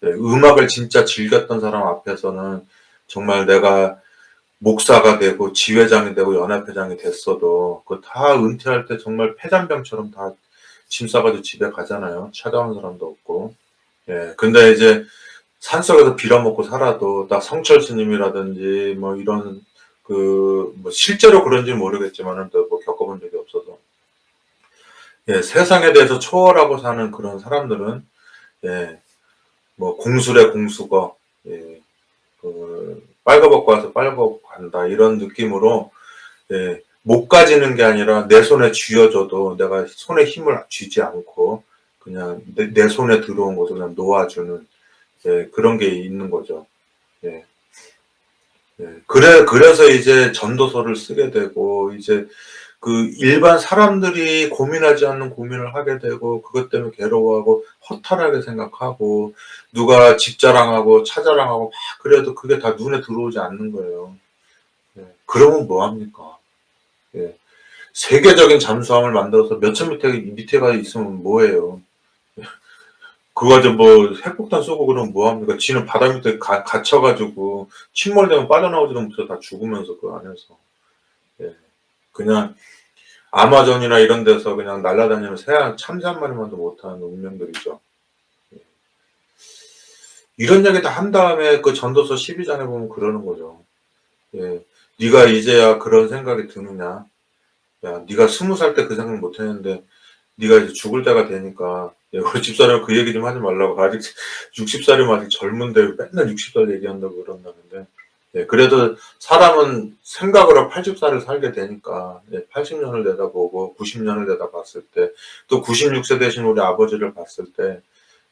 예, 음악을 진짜 즐겼던 사람 앞에서는 정말 내가 목사가 되고 지회장이 되고 연합회장이 됐어도 그 다 은퇴할 때 정말 폐잔병처럼 다 짐 싸가지고 집에 가잖아요. 찾아오는 사람도 없고. 예. 근데 이제 산속에서 빌어먹고 살아도 딱 성철 스님이라든지 뭐 이런 뭐 실제로 그런지는 모르겠지만은 또 뭐 겪어본 적이 없어서 예, 세상에 대해서 초월하고 사는 그런 사람들은 예, 뭐 공수래 공수거 예, 빨가벗고 와서 빨가벗고 간다 이런 느낌으로 예, 못 가지는 게 아니라 내 손에 쥐어줘도 내가 손에 힘을 쥐지 않고 그냥 내 손에 들어온 것을 그냥 놓아주는 예, 그런 게 있는 거죠. 예. 예. 그래서 이제 전도서를 쓰게 되고 이제 그 일반 사람들이 고민하지 않는 고민을 하게 되고 그것 때문에 괴로워하고 허탈하게 생각하고 누가 집 자랑하고 차 자랑하고 막 그래도 그게 다 눈에 들어오지 않는 거예요. 예. 그러면 뭐 합니까? 예. 세계적인 잠수함을 만들어서 몇천 밑에가 있으면 뭐해요? 그거 가지고 뭐 핵폭탄 쏘고 그러면 뭐 합니까? 지는 바다 밑에 갇혀가지고 침몰되면 빠져나오지도 못해서 다 죽으면서 그 안에서. 예. 그냥 아마존이나 이런 데서 그냥 날아다니는 참새 한 마리만도 못하는 운명들이죠. 예. 이런 얘기 다 한 다음에 그 전도서 12장에 보면 그러는 거죠. 예. 네가 이제야 그런 생각이 드느냐? 야, 네가 20살 때 그 생각 못 했는데 네가 이제 죽을 때가 되니까 예, 우리 집사람 그 얘기 좀 하지 말라고 아직 60살이면 아직 젊은데 맨날 60살 얘기한다고 그런다는데 예, 그래도 사람은 생각으로 80살을 살게 되니까 예, 80년을 내다보고 90년을 내다봤을 때 또 96세 되신 우리 아버지를 봤을 때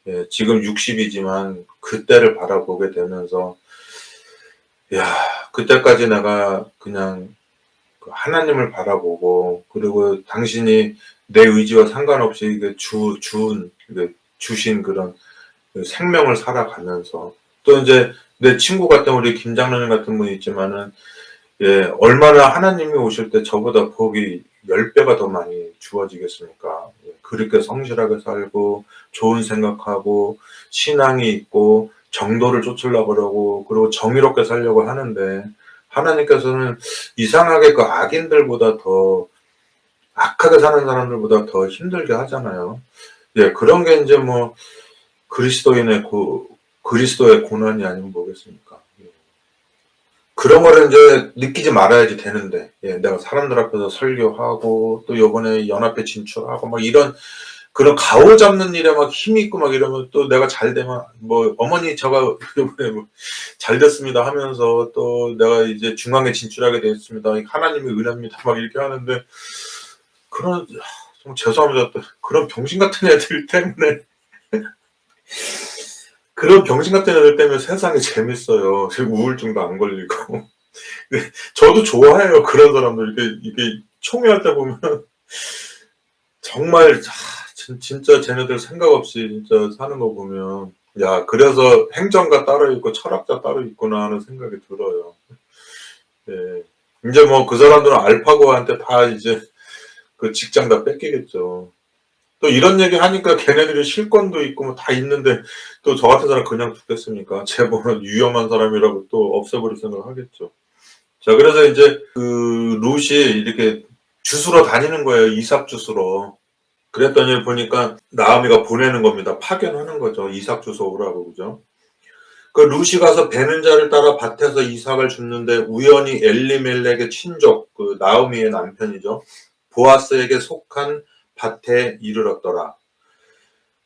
예, 지금 60이지만 그때를 바라보게 되면서 야 그때까지 내가 그냥 그 하나님을 바라보고 그리고 당신이 내 의지와 상관없이 주신 그런 그 생명을 살아가면서 또 이제 내 친구 같은 우리 김장로님 같은 분이 있지만은 예, 얼마나 하나님이 오실 때 저보다 복이 10배가 더 많이 주어지겠습니까? 예, 그렇게 성실하게 살고 좋은 생각하고 신앙이 있고 정도를 쫓으려고 그러고 그리고 정의롭게 살려고 하는데 하나님께서는 이상하게 그 악인들보다 더 악하게 사는 사람들보다 더 힘들게 하잖아요. 예, 그런 게 이제 뭐 그리스도의 고난이 아니면 뭐겠습니까? 예. 그런 거를 이제 느끼지 말아야지 되는데, 예, 내가 사람들 앞에서 설교하고, 또 요번에 연합회 진출하고, 막 이런, 그런 가오 잡는 일에 막 힘이 있고 막 이러면 또 내가 잘 되면, 뭐, 어머니, 제가 요번에 뭐잘 됐습니다 하면서 또 내가 이제 중앙에 진출하게 됐습니다. 하나님의 은혜입니다. 막 이렇게 하는데, 그런, 좀 죄송합니다. 또 그런 병신 같은 애들 때문에, 그런 병신 같은 애들 때문에 세상이 재밌어요. 우울증도 안 걸리고. 저도 좋아해요. 그런 사람들. 이게 총회할 때 보면 정말, 진짜 쟤네들 생각 없이 진짜 사는 거 보면, 야, 그래서 행정가 따로 있고 철학자 따로 있구나 하는 생각이 들어요. 예. 이제 뭐 그 사람들은 알파고한테 다 이제 그 직장 다 뺏기겠죠. 또 이런 얘기 하니까 걔네들이 실권도 있고 뭐 다 있는데 또 저 같은 사람 그냥 두겠습니까? 쟤 보면 위험한 사람이라고 또 없애버릴 생각 하겠죠. 자, 그래서 이제 그 룻이 이렇게 주스러 다니는 거예요. 이삭 주스러. 그랬더니 보니까 나오미가 보내는 겁니다. 파견하는 거죠. 이삭 주서 오라고, 그죠? 그 룻이 가서 베는 자를 따라 밭에서 이삭을 줍는데 우연히 엘리멜렉의 친족, 그 나오미의 남편이죠. 보아스에게 속한 밭에 이르렀더라.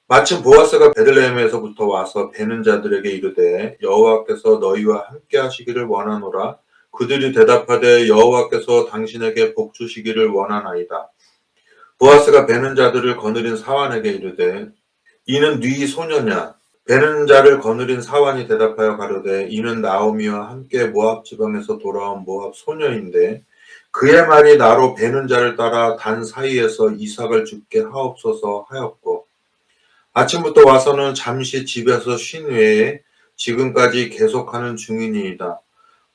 마침 보아스가 베들레헴에서부터 와서 베는 자들에게 이르되 여호와께서 너희와 함께 하시기를 원하노라. 그들이 대답하되 여호와께서 당신에게 복 주시기를 원하나이다. 보아스가 베는 자들을 거느린 사환에게 이르되 이는 네 소녀냐. 베는 자를 거느린 사환이 대답하여 가로되 이는 나오미와 함께 모압 지방에서 돌아온 모압 소녀인데 그의 말이 나로 베는 자를 따라 단 사이에서 이삭을 죽게 하옵소서 하였고 아침부터 와서는 잠시 집에서 쉰 외에 지금까지 계속하는 중이니이다.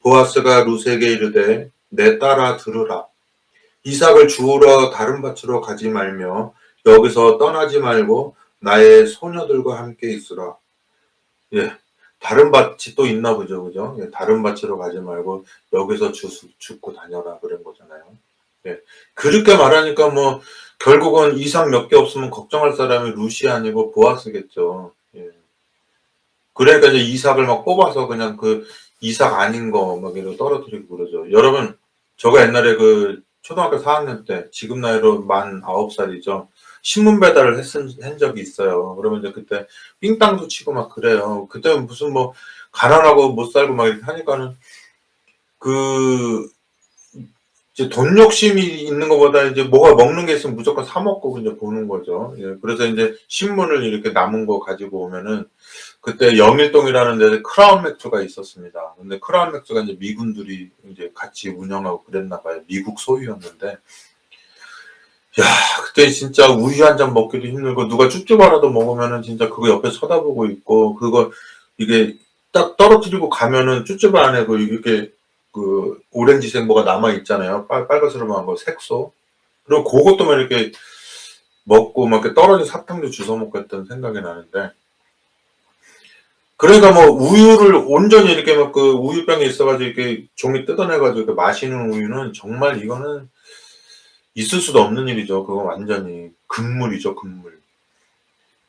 보아스가 룻에게 이르되 내 딸아 들으라. 이삭을 주우러 다른 밭으로 가지 말며 여기서 떠나지 말고 나의 소녀들과 함께 있으라. 예, 다른 밭이 또 있나 보죠, 그죠? 예, 다른 밭으로 가지 말고 여기서 죽고 다녀라 그런 거잖아요. 예, 그렇게 말하니까 뭐 결국은 이삭 몇 개 없으면 걱정할 사람이 룻이 아니고 보아스겠죠. 예. 그러니까 이제 이삭을 막 뽑아서 그냥 그 이삭 아닌 거 막 이렇게 떨어뜨리고 그러죠. 여러분, 저가 옛날에 그 초등학교 4학년 때 지금 나이로 만 9살이죠. 신문 배달을 한 적이 있어요. 그러면 이제 그때 삥땅도 치고 막 그래요. 그때 무슨 뭐 가난하고 못 살고 막 이렇게 하니까는 그 이제 돈 욕심이 있는 것보다 이제 뭐가 먹는 게 있으면 무조건 사 먹고 이제 보는 거죠. 예, 그래서 이제 신문을 이렇게 남은 거 가지고 오면은 그때 영일동이라는 데에 크라운 맥주가 있었습니다. 근데 크라운 맥주가 이제 미군들이 이제 같이 운영하고 그랬나 봐요. 미국 소유였는데, 야, 그때 진짜 우유 한 잔 먹기도 힘들고 누가 쭈쭈바라도 먹으면은 진짜 그거 옆에 쳐다보고 있고 그거 이게 딱 떨어뜨리고 가면은 쭈쭈바 안에 그 이렇게 그 오렌지색 뭐가 남아 있잖아요. 빨간스름한 거 색소. 그리고 그것도 막 이렇게 먹고 막 이렇게 떨어진 사탕도 주워 먹고 했던 생각이 나는데. 그러니까 뭐 우유를 온전히 이렇게 막 그 우유병에 있어가지고 이렇게 종이 뜯어내가지고 이렇게 마시는 우유는 정말 이거는 있을 수도 없는 일이죠. 그거 완전히 금물이죠, 금물.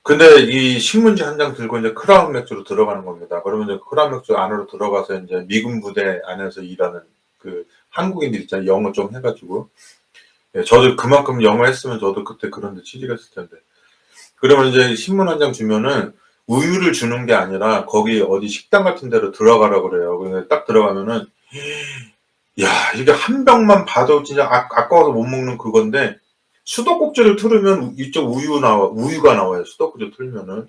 근데 이 신문지 한 장 들고 이제 크라운 맥주로 들어가는 겁니다. 그러면 이제 크라운 맥주 안으로 들어가서 이제 미군 부대 안에서 일하는 그 한국인들 있잖아요. 영어 좀 해가지고. 예, 저도 그만큼 영어 했으면 저도 그때 그런 데 취직했을 텐데. 그러면 이제 신문 한 장 주면은 우유를 주는 게 아니라 거기 어디 식당 같은 데로 들어가라 그래요. 근데 딱 들어가면은 야, 이게 한 병만 봐도 진짜 아까워서 못 먹는 그건데 수도꼭지를 틀으면 이쪽 우유가 나와요. 수도꼭지 틀면은.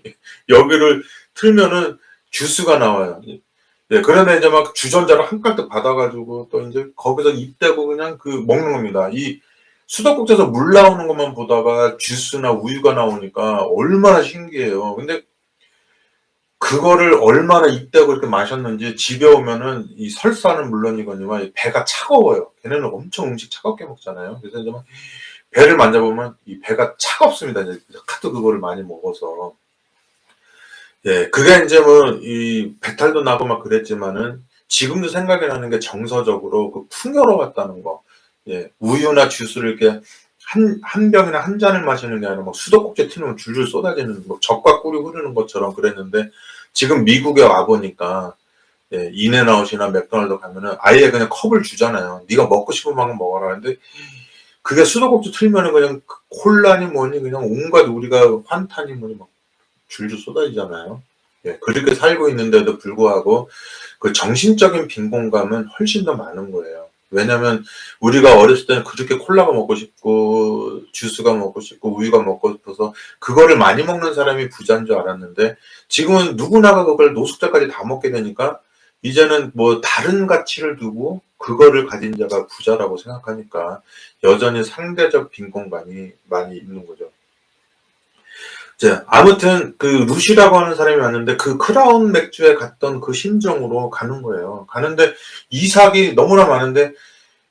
여기를 틀면은 주스가 나와요. 예, 그런데 이제 막 주전자를 한 깔뜩 받아가지고 또 이제 거기서 입 대고 그냥 그 먹는 겁니다. 이 수도꼭지에서 물 나오는 것만 보다가 주스나 우유가 나오니까 얼마나 신기해요. 근데 그거를 얼마나 입 대고 이렇게 마셨는지 집에 오면은 이 설사는 물론이거니와 배가 차가워요. 걔네는 엄청 음식 차갑게 먹잖아요. 그래서 이제 막 배를 만져보면 이 배가 차갑습니다. 이제 하도 그거를 많이 먹어서. 예, 그게 이제 뭐 이 배탈도 나고 막 그랬지만은 지금도 생각이 나는 게 정서적으로 그 풍요로웠다는 거. 예, 우유나 주스를 이렇게 한 병이나 한 잔을 마시는 게 아니라 막 수도꼭지에 틀면 줄줄 쏟아지는 뭐 젖과 꿀이 흐르는 것처럼 그랬는데 지금 미국에 와 보니까 예, 인앤아웃이나 맥도날드 가면은 아예 그냥 컵을 주잖아요. 네가 먹고 싶은 만큼 먹어라. 근데 그게 수도꼭지 틀면은 그냥 콜라니 뭐니 그냥 온갖 우리가 환타니 뭐니 막 줄줄 쏟아지잖아요. 예, 그렇게 살고 있는데도 불구하고 그 정신적인 빈곤감은 훨씬 더 많은 거예요. 왜냐면 우리가 어렸을 때는 그렇게 콜라가 먹고 싶고 주스가 먹고 싶고 우유가 먹고 싶어서 그거를 많이 먹는 사람이 부자인 줄 알았는데 지금은 누구나가 그걸 노숙자까지 다 먹게 되니까 이제는 뭐 다른 가치를 두고 그거를 가진 자가 부자라고 생각하니까 여전히 상대적 빈곤감이 많이 있는 거죠. 자, 아무튼 그 룻이라고 하는 사람이 왔는데 그 크라운 맥주에 갔던 그 심정으로 가는 거예요. 가는데 이삭이 너무나 많은데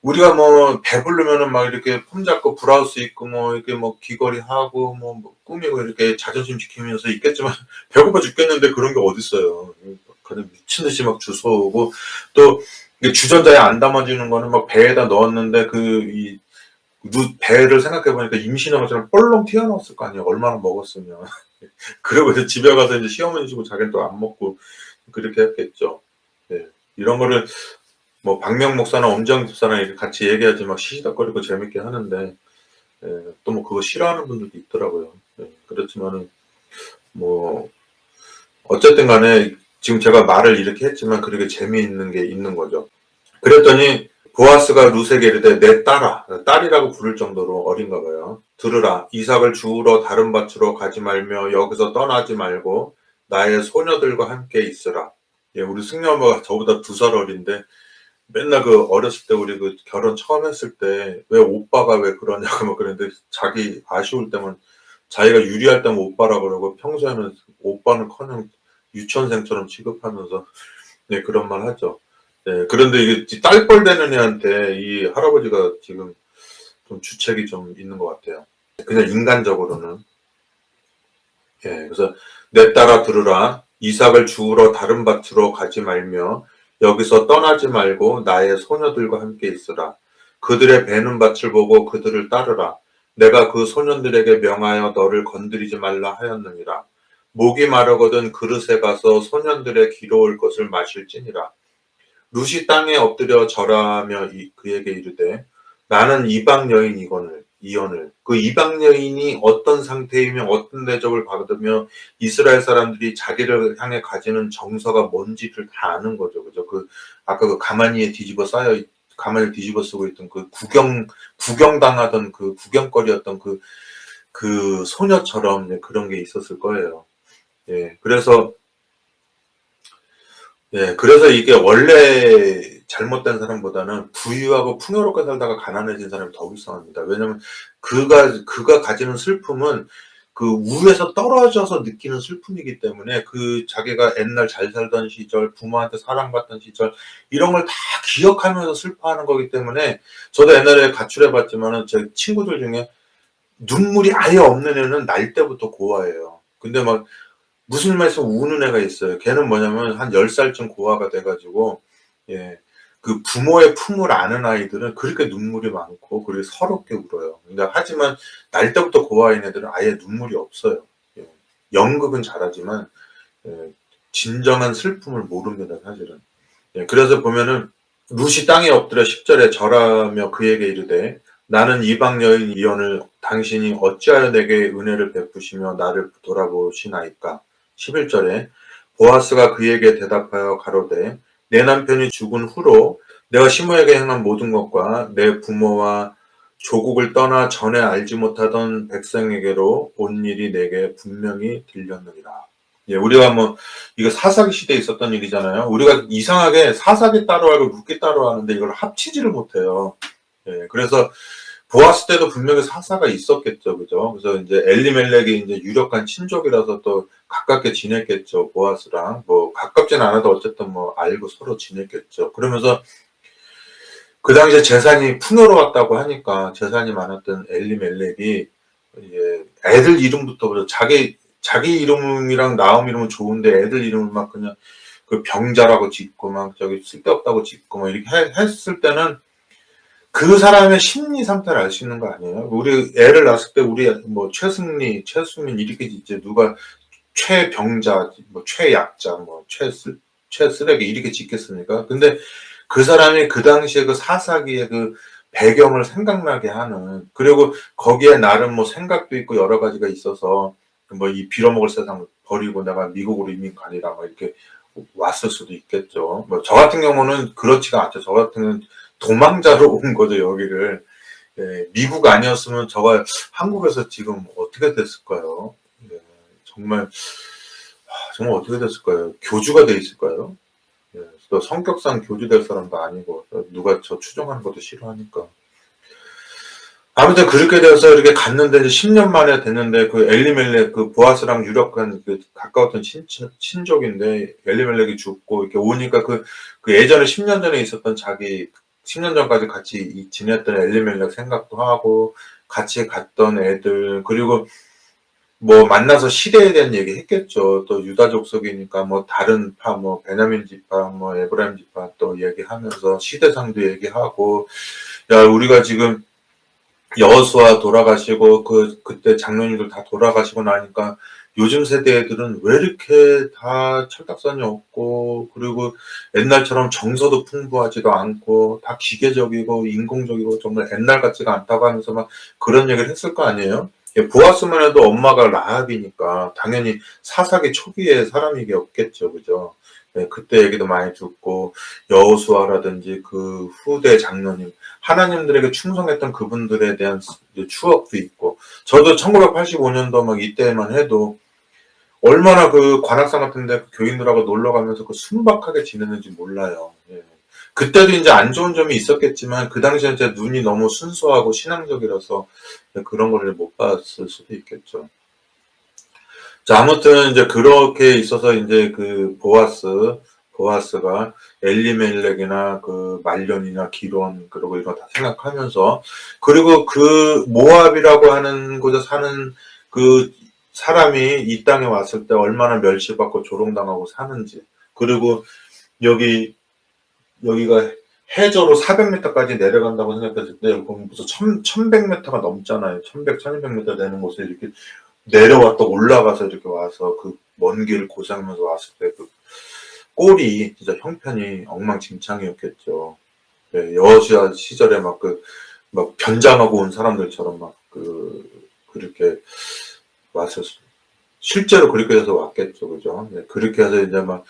우리가 뭐 배부르면은 막 이렇게 폼 잡고 브라우스 입고 뭐 이렇게 뭐 귀걸이 하고 뭐 꾸미고 이렇게 자존심 지키면서 있겠지만 배고파 죽겠는데 그런 게 어딨어요. 그냥 미친 듯이 막 주워오고 또 이게 주전자에 안 담아지는 거는 막 배에다 넣었는데 이 배를 생각해 보니까 임신한 것처럼 뻘렁 튀어나왔을 거 아니에요. 얼마나 먹었으면. 그리고 이제 집에 가서 이제 시어머니 주고 자기는 또 안 먹고 그렇게 했겠죠. 예. 이런 거를 뭐 박명 목사나 엄지영 집사랑 이렇게 같이 얘기하지 막 시시덕거리고 재밌게 하는데, 예, 또 뭐 그거 싫어하는 분들도 있더라고요. 예, 그렇지만은 뭐 어쨌든 간에 지금 제가 말을 이렇게 했지만 그렇게 재미있는 게 있는 거죠. 그랬더니 보아스가 룻에게 이르되 내 딸이라고 부를 정도로 어린가 봐요. 들으라, 이삭을 주우러 다른 밭으로 가지 말며 여기서 떠나지 말고 나의 소녀들과 함께 있으라. 예, 우리 승려엄마가 저보다 2살 어린데 맨날 그 어렸을 때 우리 그 결혼 처음 했을 때 왜 오빠가 왜 그러냐고 막 그랬는데 자기 아쉬울 때만 자기가 유리할 때만 오빠라 그러고 평소에는 오빠는커녕 유치원생처럼 취급하면서 네, 그런 말 하죠. 네, 그런데 이게 딸뻘 되는 애한테 이 할아버지가 지금 좀 주책이 좀 있는 것 같아요. 그냥 인간적으로는. 예, 그래서 내 딸아 들으라. 이삭을 주우러 다른 밭으로 가지 말며 여기서 떠나지 말고 나의 소녀들과 함께 있으라. 그들의 베는 밭을 보고 그들을 따르라. 내가 그 소년들에게 명하여 너를 건드리지 말라 하였느니라. 목이 마르거든 그릇에 가서 소년들의 기러올 것을 마실지니라. 룻이 땅에 엎드려 절하며 그에게 이르되 나는 이방 여인이거늘 이언을 그 이방 여인이 어떤 상태이며 어떤 대접을 받으며 이스라엘 사람들이 자기를 향해 가지는 정서가 뭔지를 다 아는 거죠. 그죠? 아까 그 가마니에 가마니를 뒤집어 쓰고 있던 그 구경당하던 그 구경거리였던 그 소녀처럼 그런 게 있었을 거예요. 예. 그래서 이게 원래 잘못된 사람보다는 부유하고 풍요롭게 살다가 가난해진 사람이 더 불쌍합니다. 왜냐면 그가 가지는 슬픔은 그 위에서 떨어져서 느끼는 슬픔이기 때문에 자기가 옛날 잘 살던 시절, 부모한테 사랑받던 시절, 이런 걸 다 기억하면서 슬퍼하는 거기 때문에 저도 옛날에 가출해 봤지만은 제 친구들 중에 눈물이 아예 없는 애는 날 때부터 고아예요. 근데 막 무슨 말씀 우는 애가 있어요. 걔는 뭐냐면 한 10살쯤 고아가 돼가지고, 예, 그 부모의 품을 아는 아이들은 그렇게 눈물이 많고, 그리고 서럽게 울어요. 근데 하지만 날 때부터 고아인 애들은 아예 눈물이 없어요. 예, 연극은 잘하지만, 예, 진정한 슬픔을 모릅니다, 사실은. 예, 그래서 보면은, 룻이 땅에 엎드려 10절에 절하며 그에게 이르되, 나는 이방 여인 이언을 당신이 어찌하여 내게 은혜를 베푸시며 나를 돌아보시나이까. 11절에 보아스가 그에게 대답하여 가로되 내 남편이 죽은 후로 내가 시므에게 행한 모든 것과 내 부모와 조국을 떠나 전에 알지 못하던 백성에게로 온 일이 내게 분명히 들렸느니라. 예, 우리가 뭐 이거 사사기 시대에 있었던 일이잖아요. 우리가 이상하게 사사기 따로 알고 룻기 따로 하는데 이걸 합치지를 못해요. 예, 그래서 보아스 때도 분명히 사사가 있었겠죠, 그죠? 그래서 이제 엘리멜렉이 이제 유력한 친족이라서 또 가깝게 지냈겠죠, 보아스랑. 뭐 가깝진 않아도 어쨌든 뭐 알고 서로 지냈겠죠. 그러면서 그 당시에 재산이 풍요로웠다고 하니까 재산이 많았던 엘리멜렉이 애들 이름부터 자기 이름이랑 나움 이름은 좋은데 애들 이름을 막 그냥 그 병자라고 짓고 막 저기 쓸데없다고 짓고 막 이렇게 했을 때는 그 사람의 심리 상태를 알 수 있는 거 아니에요? 우리 애를 낳았을 때 우리 뭐 최승리, 최수민 이렇게 이제 누가 최병자, 뭐 최약자, 뭐 최쓰레기 이렇게 짓겠습니까? 근데 그 사람이 그 당시에 그 사사기의 그 배경을 생각나게 하는, 그리고 거기에 나름 뭐 생각도 있고 여러 가지가 있어서 뭐 이 빌어먹을 세상을 버리고 내가 미국으로 이민 가니라 뭐 이렇게 왔을 수도 있겠죠. 뭐 저 같은 경우는 그렇지가 않죠. 저 같은 경우는 도망자로 온 거죠, 여기를. 예, 미국 아니었으면 저가 한국에서 지금 어떻게 됐을까요? 예, 정말 어떻게 됐을까요? 교주가 돼 있을까요? 예, 또 성격상 교주 될 사람도 아니고, 누가 저 추종하는 것도 싫어하니까. 아무튼 그렇게 돼서 이렇게 갔는데 이제 10년 만에 됐는데 그 엘리멜렉 그 보아스랑 유력한 그 가까웠던 친족인데 엘리멜렉이 죽고 이렇게 오니까 그 예전에 10년 전에 있었던 자기 10년 전까지 같이 지냈던 엘리멜렉 생각도 하고, 같이 갔던 애들, 그리고 뭐 만나서 시대에 대한 얘기 했겠죠. 또 유다 족속이니까 뭐 다른 파, 뭐 베냐민 지파, 뭐 에브라임 지파 또 얘기하면서 시대상도 얘기하고, 야, 우리가 지금 여호수아 돌아가시고 그때 장로님들 다 돌아가시고 나니까 요즘 세대 애들은 왜 이렇게 다 철딱선이 없고, 그리고 옛날처럼 정서도 풍부하지도 않고 다 기계적이고 인공적이고 정말 옛날 같지가 않다고 하면서 막 그런 얘기를 했을 거 아니에요. 예, 보았으면 해도 엄마가 라합이니까 당연히 사사기 초기에 사람이겠죠, 그죠? 예, 그때 얘기도 많이 듣고, 여호수아라든지 그 후대 장로님, 하나님들에게 충성했던 그분들에 대한 추억도 있고, 저도 1985년도 막 이때만 해도 얼마나 그 관악산 같은데 그 교인들하고 놀러 가면서 그 순박하게 지냈는지 몰라요. 예. 그때도 이제 안 좋은 점이 있었겠지만 그 당시에 제 눈이 너무 순수하고 신앙적이라서 그런 걸 못 봤을 수도 있겠죠. 자, 아무튼 이제 그렇게 있어서 이제 그 보아스가 엘리멜렉이나 그 말년이나 기론, 그리고 이거 다 생각하면서, 그리고 그 모압이라고 하는 곳에 사는 그 사람이 이 땅에 왔을 때 얼마나 멸시받고 조롱당하고 사는지, 그리고 여기 여기가 해저로 400m까지 내려간다고 생각했을 때 여기 보면 무슨 1100m가 넘잖아요. 1100, 1200m 되는 곳에 이렇게 내려왔다 올라가서 이렇게 와서 그 먼 길 고생하면서 왔을 때 그 꼴이 진짜 형편이 엉망진창이었겠죠. 네, 여호수아 시절에 막 변장하고 온 사람들처럼 그렇게 왔었, 실제로 그렇게 해서 왔겠죠. 그죠? 네, 그렇게 해서 이제 막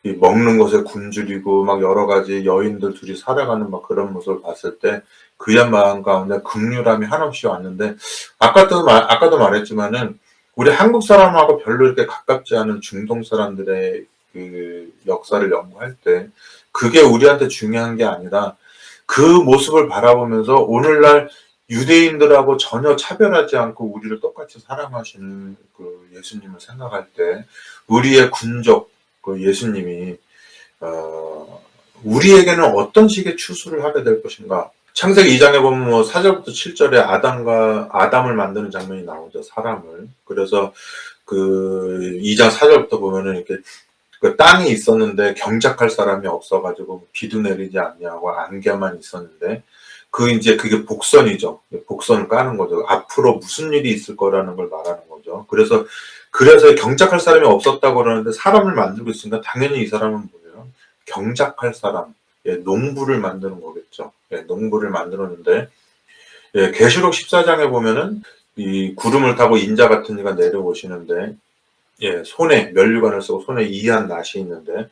이 먹는 것에 굶주리고 막 여러 가지 여인들 둘이 살아가는 막 그런 모습을 봤을 때 그의 마음 가운데 긍휼함이 한없이 왔는데, 아까도 말했지만은 우리 한국 사람하고 별로 이렇게 가깝지 않은 중동 사람들의 그 역사를 연구할 때 그게 우리한테 중요한 게 아니라 그 모습을 바라보면서 오늘날 유대인들하고 전혀 차별하지 않고 우리를 똑같이 사랑하시는 그 예수님을 생각할 때 우리의 군족 그 예수님이 우리에게는 어떤 식의 추수를 하게 될 것인가. 창세기 2장에 보면 뭐 4절부터 7절에 아담을 만드는 장면이 나오죠. 사람을. 그래서 그 2장 4절부터 보면은 이렇게 그 땅이 있었는데 경작할 사람이 없어가지고 비도 내리지 않냐고 안개만 있었는데, 이제 그게 복선이죠. 복선을 까는 거죠. 앞으로 무슨 일이 있을 거라는 걸 말하는 거죠. 그래서 경작할 사람이 없었다고 그러는데 사람을 만들고 있으니까 당연히 이 사람은 뭐예요? 경작할 사람, 예, 농부를 만드는 거겠죠. 예, 농부를 만들었는데, 예, 계시록 14장에 보면은 이 구름을 타고 인자 같은 이가 내려오시는데, 예, 손에 면류관을 쓰고 손에 이한 낫이 있는데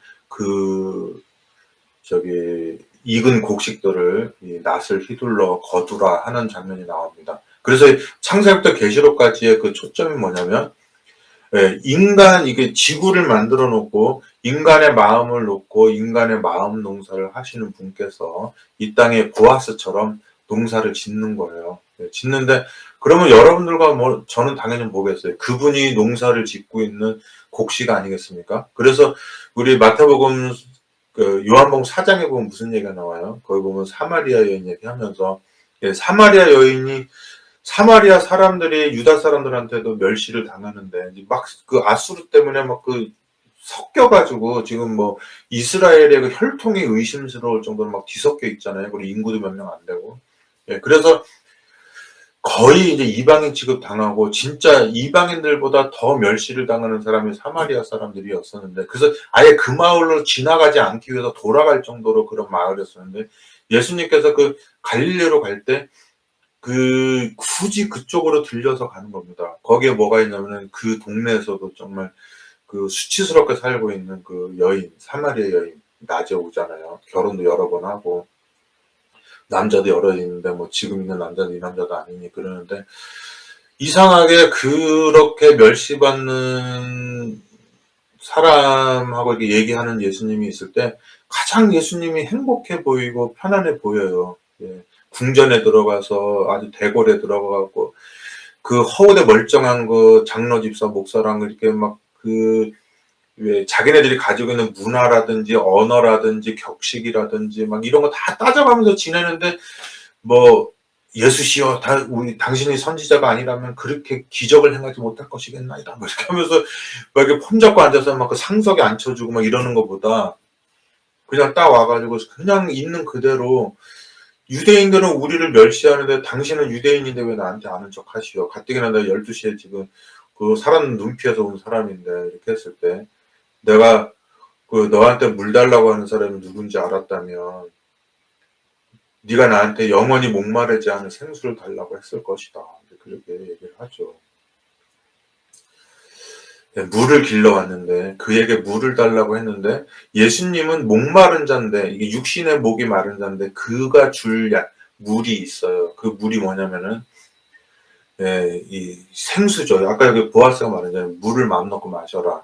저기 익은 곡식들을 이 낫을 휘둘러 거두라 하는 장면이 나옵니다. 그래서 창세기부터 계시록까지의 그 초점이 뭐냐면, 예, 이게 지구를 만들어 놓고 인간의 마음을 놓고 인간의 마음 농사를 하시는 분께서 이 땅에 보아스처럼 농사를 짓는 거예요. 예, 짓는데 그러면 여러분들과 저는 당연히 뭐겠어요. 그분이 농사를 짓고 있는 곡식 아니겠습니까? 그래서 우리 마태복음 요한복음 4장에 보면 무슨 얘기가 나와요? 거기 보면 사마리아 여인 얘기하면서, 예, 사마리아 사람들이 유다 사람들한테도 멸시를 당하는데 막 그 아수르 때문에 막 섞여가지고 지금 뭐 이스라엘의 그 혈통이 의심스러울 정도로 막 뒤섞여 있잖아요. 그리고 인구도 몇 명 안 되고. 예, 그래서 거의 이제 이방인 취급 당하고 진짜 이방인들보다 더 멸시를 당하는 사람이 사마리아 사람들이었었는데, 그래서 아예 그 마을로 지나가지 않기 위해서 돌아갈 정도로 그런 마을이었었는데, 예수님께서 그 갈릴리로 갈 때 굳이 그쪽으로 들려서 가는 겁니다. 거기에 뭐가 있냐면은 그 동네에서도 정말 그 수치스럽게 살고 있는 그 여인, 사마리아 여인, 낮에 오잖아요. 결혼도 여러 번 하고, 남자도 여러 있는데, 뭐 지금 있는 남자도 이 남자도 아니니 그러는데, 이상하게 그렇게 멸시받는 사람하고 이렇게 얘기하는 예수님이 있을 때 가장 예수님이 행복해 보이고 편안해 보여요. 예. 궁전에 들어가서 아주 대궐에 들어가고 그 허우대 멀쩡한 그 장로 집사 목사랑 이렇게 막 왜 자기네들이 가지고 있는 문화라든지 언어라든지 격식이라든지 막 이런 거 다 따져가면서 지내는데 뭐 예수시여 우리 당신이 선지자가 아니라면 그렇게 기적을 행하지 못할 것이겠나이다 뭐 이렇게 하면서 막 이렇게 폼 잡고 앉아서 막 그 상석에 앉혀주고 막 이러는 것보다 그냥 딱 와가지고 그냥 있는 그대로 유대인들은 우리를 멸시하는데 당신은 유대인인데 왜 나한테 아는 척 하시오. 가뜩이나 내가 12시에 지금 그 사람 눈 피해서 온 사람인데 이렇게 했을 때 내가 그 너한테 물 달라고 하는 사람이 누군지 알았다면 네가 나한테 영원히 목마르지 않은 생수를 달라고 했을 것이다. 그렇게 얘기를 하죠. 물을 길러 왔는데 그에게 물을 달라고 했는데 예수님은 목마른 자인데 이게 육신의 목이 마른 자인데 그가 줄 물이 있어요. 그 물이 뭐냐면은 이 생수죠. 아까 여기 보아스가 말하자면 물을 마음 놓고 마셔라.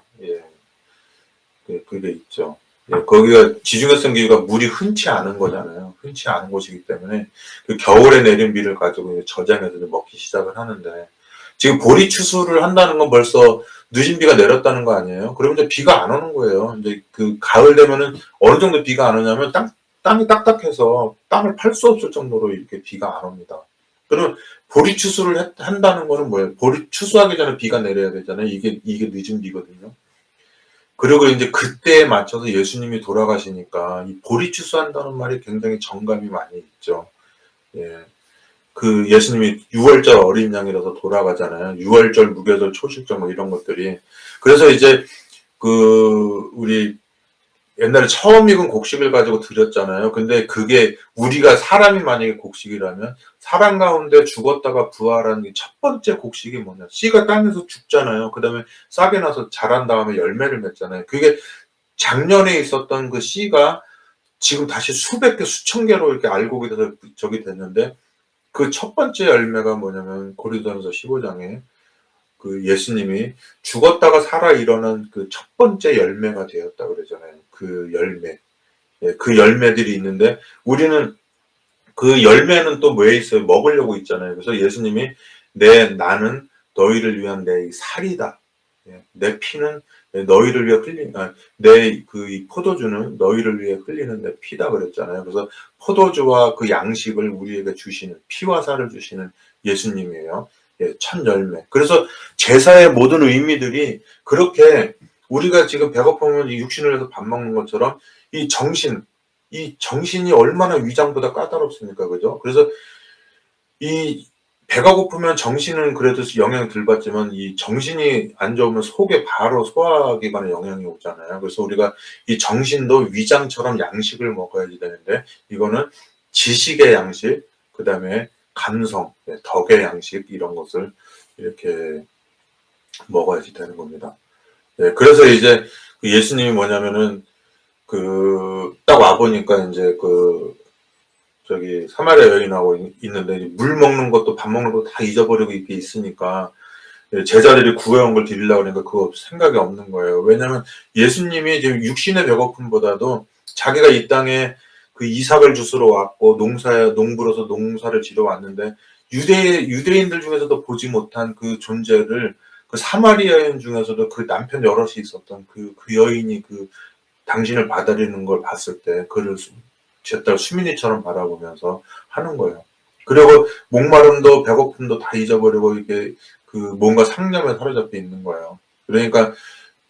그게 있죠. 거기가 지중해성 기후가 물이 흔치 않은 거잖아요. 흔치 않은 곳이기 때문에 그 겨울에 내린 비를 가지고 저장해서 먹기 시작을 하는데 지금 보리 추수를 한다는 건 벌써 늦은 비가 내렸다는 거 아니에요? 그러면 이제 비가 안 오는 거예요. 이제 그 가을 되면은 어느 정도 비가 안 오냐면 땅이 딱딱해서 땅을 팔 수 없을 정도로 이렇게 비가 안 옵니다. 그러면 보리 추수를 한다는 거는 뭐예요? 보리 추수하기 전에 비가 내려야 되잖아요. 이게 늦은 비거든요. 그리고 이제 그때에 맞춰서 예수님이 돌아가시니까 이 보리 추수한다는 말이 굉장히 정감이 많이 있죠. 그 예수님이 6월절 어린 양이라서 돌아가잖아요. 6월절, 무교절, 초실절 뭐 이런 것들이. 그래서 이제 그 우리 옛날에 처음 익은 곡식을 가지고 드렸잖아요. 근데 그게 우리가 사람이 만약에 곡식이라면 사람 가운데 죽었다가 부활한 첫 번째 곡식이 뭐냐. 씨가 땅에서 죽잖아요. 그 다음에 싹이 나서 자란 다음에 열매를 맺잖아요. 그게 작년에 있었던 그 씨가 지금 다시 수백 개, 수천 개로 이렇게 알곡이 돼서 저기 됐는데 그 첫 번째 열매가 뭐냐면 고린도전서 15장에 그 예수님이 죽었다가 살아 일어난 그 첫 번째 열매가 되었다 그러잖아요. 그 열매. 그 열매들이 있는데 우리는 그 열매는 또 뭐에 있어요? 먹으려고 있잖아요. 그래서 예수님이 나는 너희를 위한 내 살이다. 내 피는 너희를 위해 내 그 포도주는 너희를 위해 흘리는 내 피다 그랬잖아요. 그래서 포도주와 그 양식을 우리에게 주시는 피와 살을 주시는 예수님이에요. 첫 열매. 그래서 제사의 모든 의미들이 그렇게 우리가 지금 배고프면 육신을 해서 밥 먹는 것처럼 이 정신이 얼마나 위장보다 까다롭습니까? 그죠? 그래서 이 배가 고프면 정신은 그래도 영향을 덜 받지만 이 정신이 안 좋으면 속에 바로 소화기관에 영향이 오잖아요. 그래서 우리가 이 정신도 위장처럼 양식을 먹어야지 되는데 이거는 지식의 양식, 그 다음에 감성, 덕의 양식 이런 것을 이렇게 먹어야지 되는 겁니다. 그래서 이제 예수님이 뭐냐면은 딱 와보니까 이제 저기 사마리아 여인하고 있는데 물 먹는 것도 밥 먹는 것도 다 잊어버리고 이렇게 있으니까 제자들이 구해온 걸 드리려고 하니까 그거 생각이 없는 거예요. 왜냐면 예수님이 지금 육신의 배고픔보다도 자기가 이 땅에 그 이삭을 주스러 왔고 농부로서 농사를 지러 왔는데 유대인들 중에서도 보지 못한 그 존재를 그 사마리아 여인 중에서도 그 남편 여럿이 있었던 그 여인이 당신을 받아들이는 걸 봤을 때 그를 제 딸 수민이처럼 바라보면서 하는 거예요. 그리고 목마름도 배고픔도 다 잊어버리고 이게 뭔가 상념에 사로잡혀 있는 거예요. 그러니까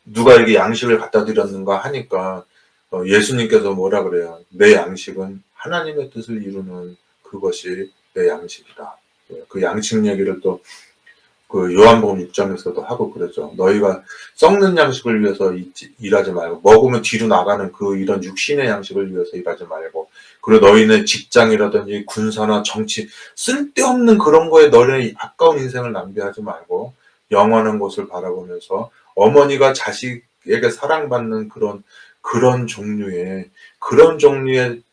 누가 이게 양식을 갖다 드렸는가 하니까 예수님께서 뭐라 그래요? 내 양식은 하나님의 뜻을 이루는 그것이 내 양식이다. 그 양식 얘기를 또 요한복음 6장에서도 하고 그러죠. 너희가 썩는 양식을 위해서 일하지 말고 먹으면 뒤로 나가는 이런 육신의 양식을 위해서 일하지 말고 그리고 너희는 직장이라든지 군사나 정치 쓸데없는 그런 거에 너네 아까운 인생을 낭비하지 말고 영원한 곳을 바라보면서 어머니가 자식에게 사랑받는 그런 종류의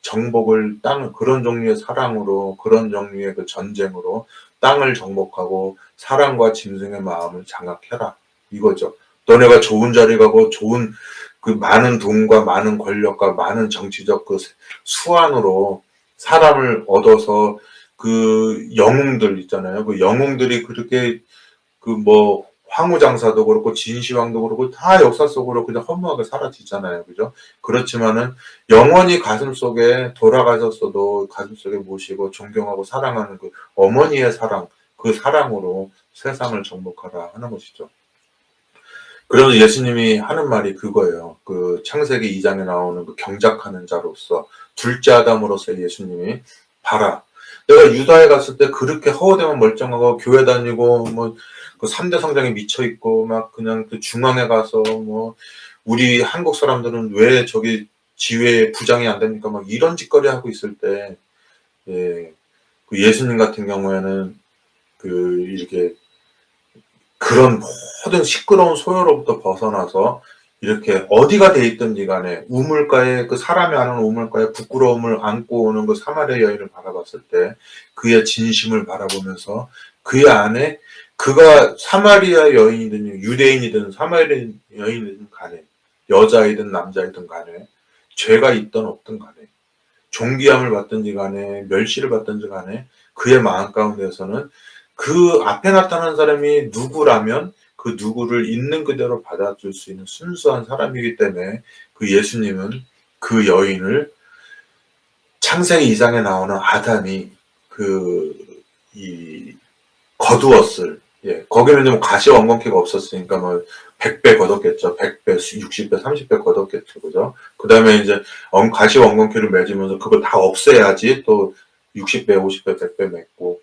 정복을 그런 종류의 사랑으로 그런 종류의 그 전쟁으로 땅을 정복하고 사랑과 짐승의 마음을 장악해라 이거죠. 너네가 좋은 자리 가고 좋은 많은 돈과 많은 권력과 많은 정치적 수완으로 사람을 얻어서 영웅들 있잖아요. 영웅들이 그렇게 황후 장사도 그렇고 진시황도 그렇고 다 역사 속으로 그냥 허무하게 사라지잖아요. 그죠? 그렇지만은 영원히 가슴속에 돌아가셨어도 가슴속에 모시고 존경하고 사랑하는 그 어머니의 사랑, 그 사랑으로 세상을 정복하라 하는 것이죠. 그러면 예수님이 하는 말이 그거예요. 그 창세기 2장에 나오는 그 경작하는 자로서 둘째 아담으로서 예수님이 봐라. 내가 유다에 갔을 때 그렇게 허우대만 멀쩡하고 교회 다니고 뭐 그 3대 성장에 미쳐 있고 막 그냥 그 중앙에 가서 뭐 우리 한국 사람들은 왜 저기 지회 부장이 안 됩니까? 막 이런 짓거리 하고 있을 때, 예, 그 예수님 같은 경우에는 그 이렇게 그런 모든 시끄러운 소요로부터 벗어나서 이렇게 어디가 돼 있든지 간에 우물가에 그 사람이 아는 우물가에 부끄러움을 안고 오는 그 사마리아 여인을 바라봤을 때 그의 진심을 바라보면서 그의 안에 그가 사마리아 여인이든 유대인이든 사마리아 여인이든 간에 여자이든 남자이든 간에 죄가 있든 없든 간에 존귀함을 받든지 간에 멸시를 받든지 간에 그의 마음 가운데서는 그 앞에 나타난 사람이 누구라면 그 누구를 있는 그대로 받아줄 수 있는 순수한 사람이기 때문에 그 예수님은 그 여인을 창세기 2장에 나오는 아담이 이 거두었을, 예, 거기는 좀 가시 원건키가 없었으니까 뭐 100배 거뒀겠죠. 100배, 60배, 30배 거뒀겠죠. 그죠? 그 다음에 이제 가시 원건키를 맺으면서 그걸 다 없애야지 또 60배, 50배, 100배 맺고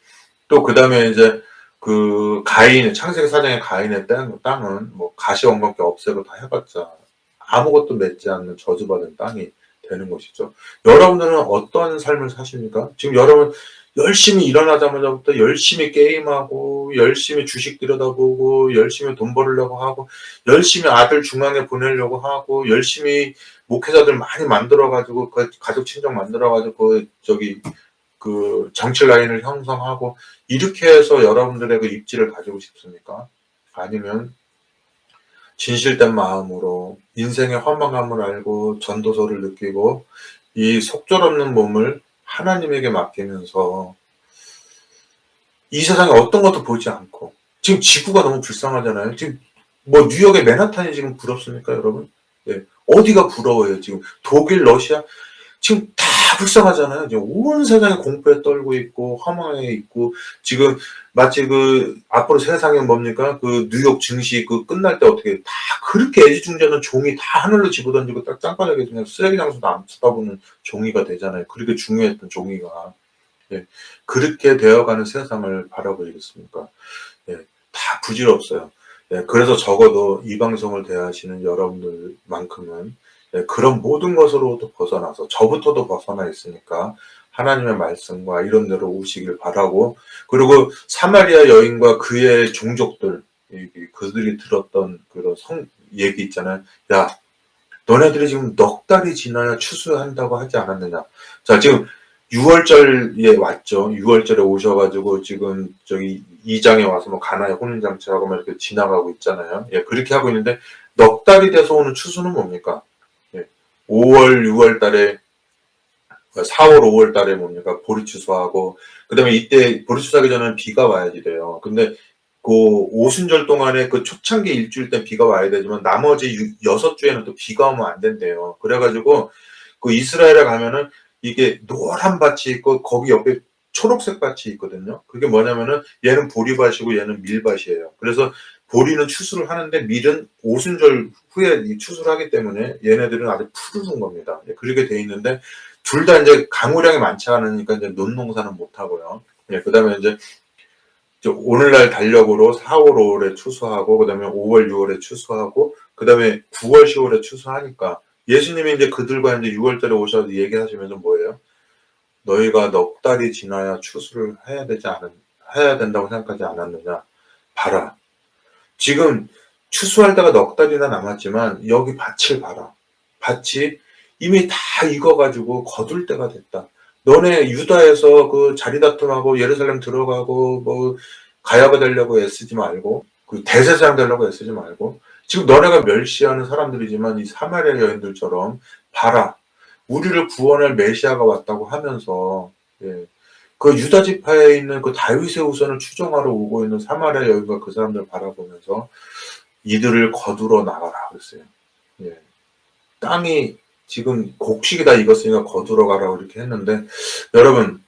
또 그 다음에 이제 그 가인, 창세기 4장의 가인의 땅은 뭐 가시 원건키 없애고 다 해봤자 아무것도 맺지 않는 저주받은 땅이 되는 것이죠. 여러분들은 어떤 삶을 사십니까? 지금 여러분 열심히 일어나자마자부터 열심히 게임하고 열심히 주식 들여다보고 열심히 돈 벌려고 하고 열심히 아들 중앙에 보내려고 하고 열심히 목회자들 많이 만들어가지고 그 가족 친정 만들어가지고 저기 그 정치 라인을 형성하고 이렇게 해서 여러분들의 그 입지를 가지고 싶습니까? 아니면 진실된 마음으로 인생의 허망함을 알고 전도서를 느끼고 이 속절없는 몸을 하나님에게 맡기면서 이 세상에 어떤 것도 보지 않고 지금 지구가 너무 불쌍하잖아요. 지금 뭐 뉴욕의 맨하탄이 지금 부럽습니까, 여러분? 예. 어디가 부러워요, 지금. 독일, 러시아 지금 다 불쌍하잖아요. 지금 온 세상이 공포에 떨고 있고 허망에 있고 지금 마치 그 앞으로 세상에 뭡니까? 그 뉴욕 증시 그 끝날 때 어떻게 다 그렇게 애지중지하는 종이 다 하늘로 집어던지고 딱 짱가하게 그냥 쓰레기 장소도 안 쳐다보는 종이가 되잖아요. 그렇게 중요했던 종이가. 예. 그렇게 되어가는 세상을 바라보겠습니까? 예. 다 부질없어요. 예. 그래서 적어도 이 방송을 대하시는 여러분들만큼은 예. 그런 모든 것으로도 벗어나서 저부터도 벗어나 있으니까 하나님의 말씀과 이런 데로 오시길 바라고 그리고 사마리아 여인과 그의 종족들 그들이 들었던 그런 얘기 있잖아요. 야, 너네들이 지금 넉 달이 지나야 추수한다고 하지 않았느냐. 자, 지금 6월절에 왔죠. 6월절에 오셔가지고 지금 저기 2장에 와서 뭐 가나의 혼인잔치하고 막 이렇게 지나가고 있잖아요. 예, 그렇게 하고 있는데 넉 달이 돼서 오는 추수는 뭡니까? 예, 5월, 6월 달에 4월, 5월 달에 뭡니까? 보리 추수하고 그다음에 이때 보리 추수하기 전에는 비가 와야지 돼요. 근데 그 오순절 동안에 그 초창기 일주일 때 비가 와야 되지만 나머지 6주에는 또 비가 오면 안 된대요. 그래가지고 그 이스라엘에 가면은 이게 노란 밭이 있고 거기 옆에 초록색 밭이 있거든요. 그게 뭐냐면은 얘는 보리밭이고 얘는 밀밭이에요. 그래서 보리는 추수를 하는데 밀은 오순절 후에 추수를 하기 때문에 얘네들은 아주 푸르른 겁니다. 그렇게 돼 있는데 둘 다 이제 강우량이 많지 않으니까 이제 논농사는 못 하고요. 그다음에 이제 오늘날 달력으로 4월, 5월에 추수하고 그다음에 5월, 6월에 추수하고 그다음에 9월, 10월에 추수하니까 예수님이 이제 그들과 이제 6월달에 오셔서 얘기하시면서 뭐예요? 너희가 넉 달이 지나야 추수를 해야 된다고 생각하지 않았느냐? 봐라. 지금 추수할 때가 넉 달이나 남았지만 여기 밭을 봐라. 밭이 이미 다 익어가지고 거둘 때가 됐다. 너네 유다에서 그 자리다툼하고 예루살렘 들어가고 뭐 가야가 되려고 애쓰지 말고 그 대제사장 되려고 애쓰지 말고 지금 너네가 멸시하는 사람들이지만 이 사마리아 여인들처럼 봐라. 우리를 구원할 메시아가 왔다고 하면서 예, 그 유다 지파에 있는 그 다윗의 후손을 추종하러 오고 있는 사마리아 여인과 그 사람들 바라보면서 이들을 거두러 나가라 그랬어요. 예. 땅이 지금 곡식이 다 익었으니까 거두러 가라고 이렇게 했는데, 여러분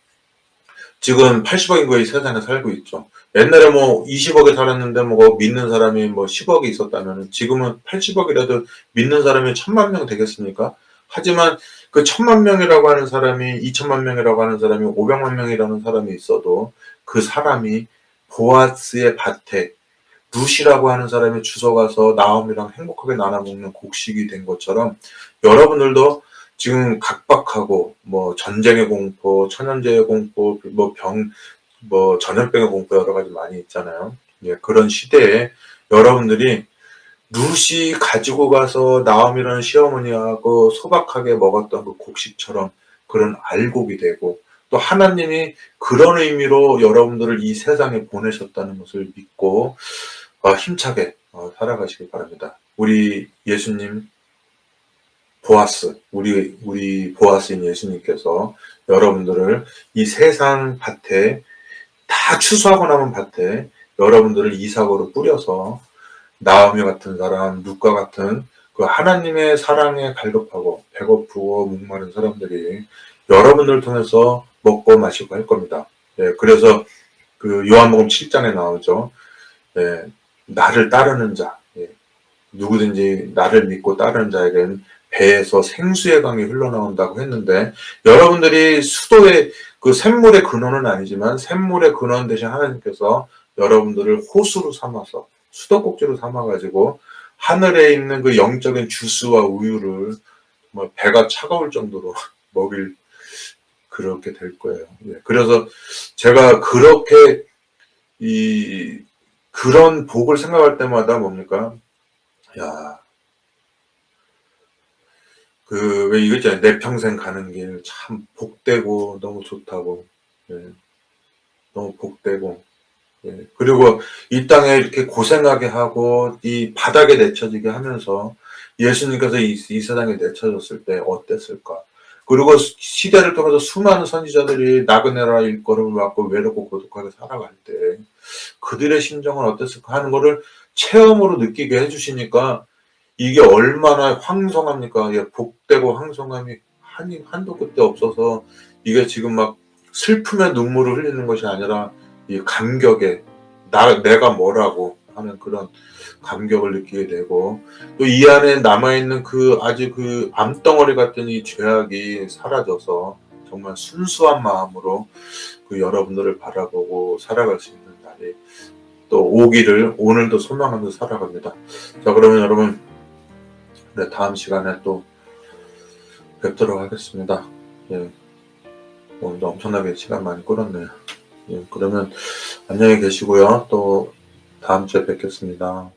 지금 80억 인구의 세상에 살고 있죠. 옛날에 뭐 20억에 살았는데 뭐 믿는 사람이 뭐 10억이 있었다면 지금은 80억이라도 믿는 사람이 1000만 명 되겠습니까? 하지만 그 1000만 명이라고 하는 사람이 2000만 명이라고 하는 사람이 500만 명이라는 사람이 있어도 그 사람이 보아스의 밭에 룻이라고 하는 사람이 주워가서 나옴이랑 행복하게 나눠먹는 곡식이 된 것처럼, 여러분들도 지금 각박하고 뭐 전쟁의 공포, 천연재해 공포, 뭐 병, 뭐 전염병의 공포 여러 가지 많이 있잖아요. 예, 그런 시대에 여러분들이 룻이 가지고 가서 나옴이라는 시어머니하고 소박하게 먹었던 그 곡식처럼 그런 알곡이 되고, 또 하나님이 그런 의미로 여러분들을 이 세상에 보내셨다는 것을 믿고 힘차게 살아가시길 바랍니다. 우리 예수님 보아스, 우리 보아스인 예수님께서 여러분들을 이 세상 밭에, 다 추수하고 남은 밭에 여러분들을 이삭으로 뿌려서 나오미 같은 사람, 룻과 같은 그 하나님의 사랑에 갈급하고 배고프고 목마른 사람들이 여러분들을 통해서 먹고 마시고 할 겁니다. 예, 그래서 그 요한복음 7장에 나오죠. 예, 나를 따르는 자, 예, 누구든지 나를 믿고 따르는 자에게는 배에서 생수의 강이 흘러나온다고 했는데, 여러분들이 수도의 그 샘물의 근원은 아니지만 샘물의 근원 대신 하나님께서 여러분들을 호수로 삼아서 수도꼭지로 삼아가지고 하늘에 있는 그 영적인 주스와 우유를 뭐 배가 차가울 정도로 먹일, 그렇게 될 거예요. 예, 그래서 제가 그렇게 그런 복을 생각할 때마다 뭡니까? 야, 왜 이거 있잖아요. 내 평생 가는 길 참 복되고 너무 좋다고. 예, 너무 복되고. 예, 그리고 이 땅에 이렇게 고생하게 하고 이 바닥에 내쳐지게 하면서 예수님께서 이 세상에 내쳐졌을 때 어땠을까? 그리고 시대를 통해서 수많은 선지자들이 나그네라 일걸음을 받고 외롭고 고독하게 살아갈 때 그들의 심정은 어땠을까 하는 거를 체험으로 느끼게 해주시니까 이게 얼마나 황송합니까? 예, 복되고 황송함이 한도 끝도 없어서 이게 지금 막 슬픔의 눈물을 흘리는 것이 아니라 이 감격에 내가 뭐라고 하는 그런 감격을 느끼게 되고, 또 이 안에 남아있는 그 아주 그 암덩어리 같은 이 죄악이 사라져서 정말 순수한 마음으로 그 여러분들을 바라보고 살아갈 수 있는 날이 또 오기를 오늘도 소망하며 살아갑니다. 자, 그러면 여러분, 네, 다음 시간에 또 뵙도록 하겠습니다. 예, 오늘도 엄청나게 시간 많이 끌었네요. 예, 그러면 안녕히 계시고요. 또 다음 주에 뵙겠습니다.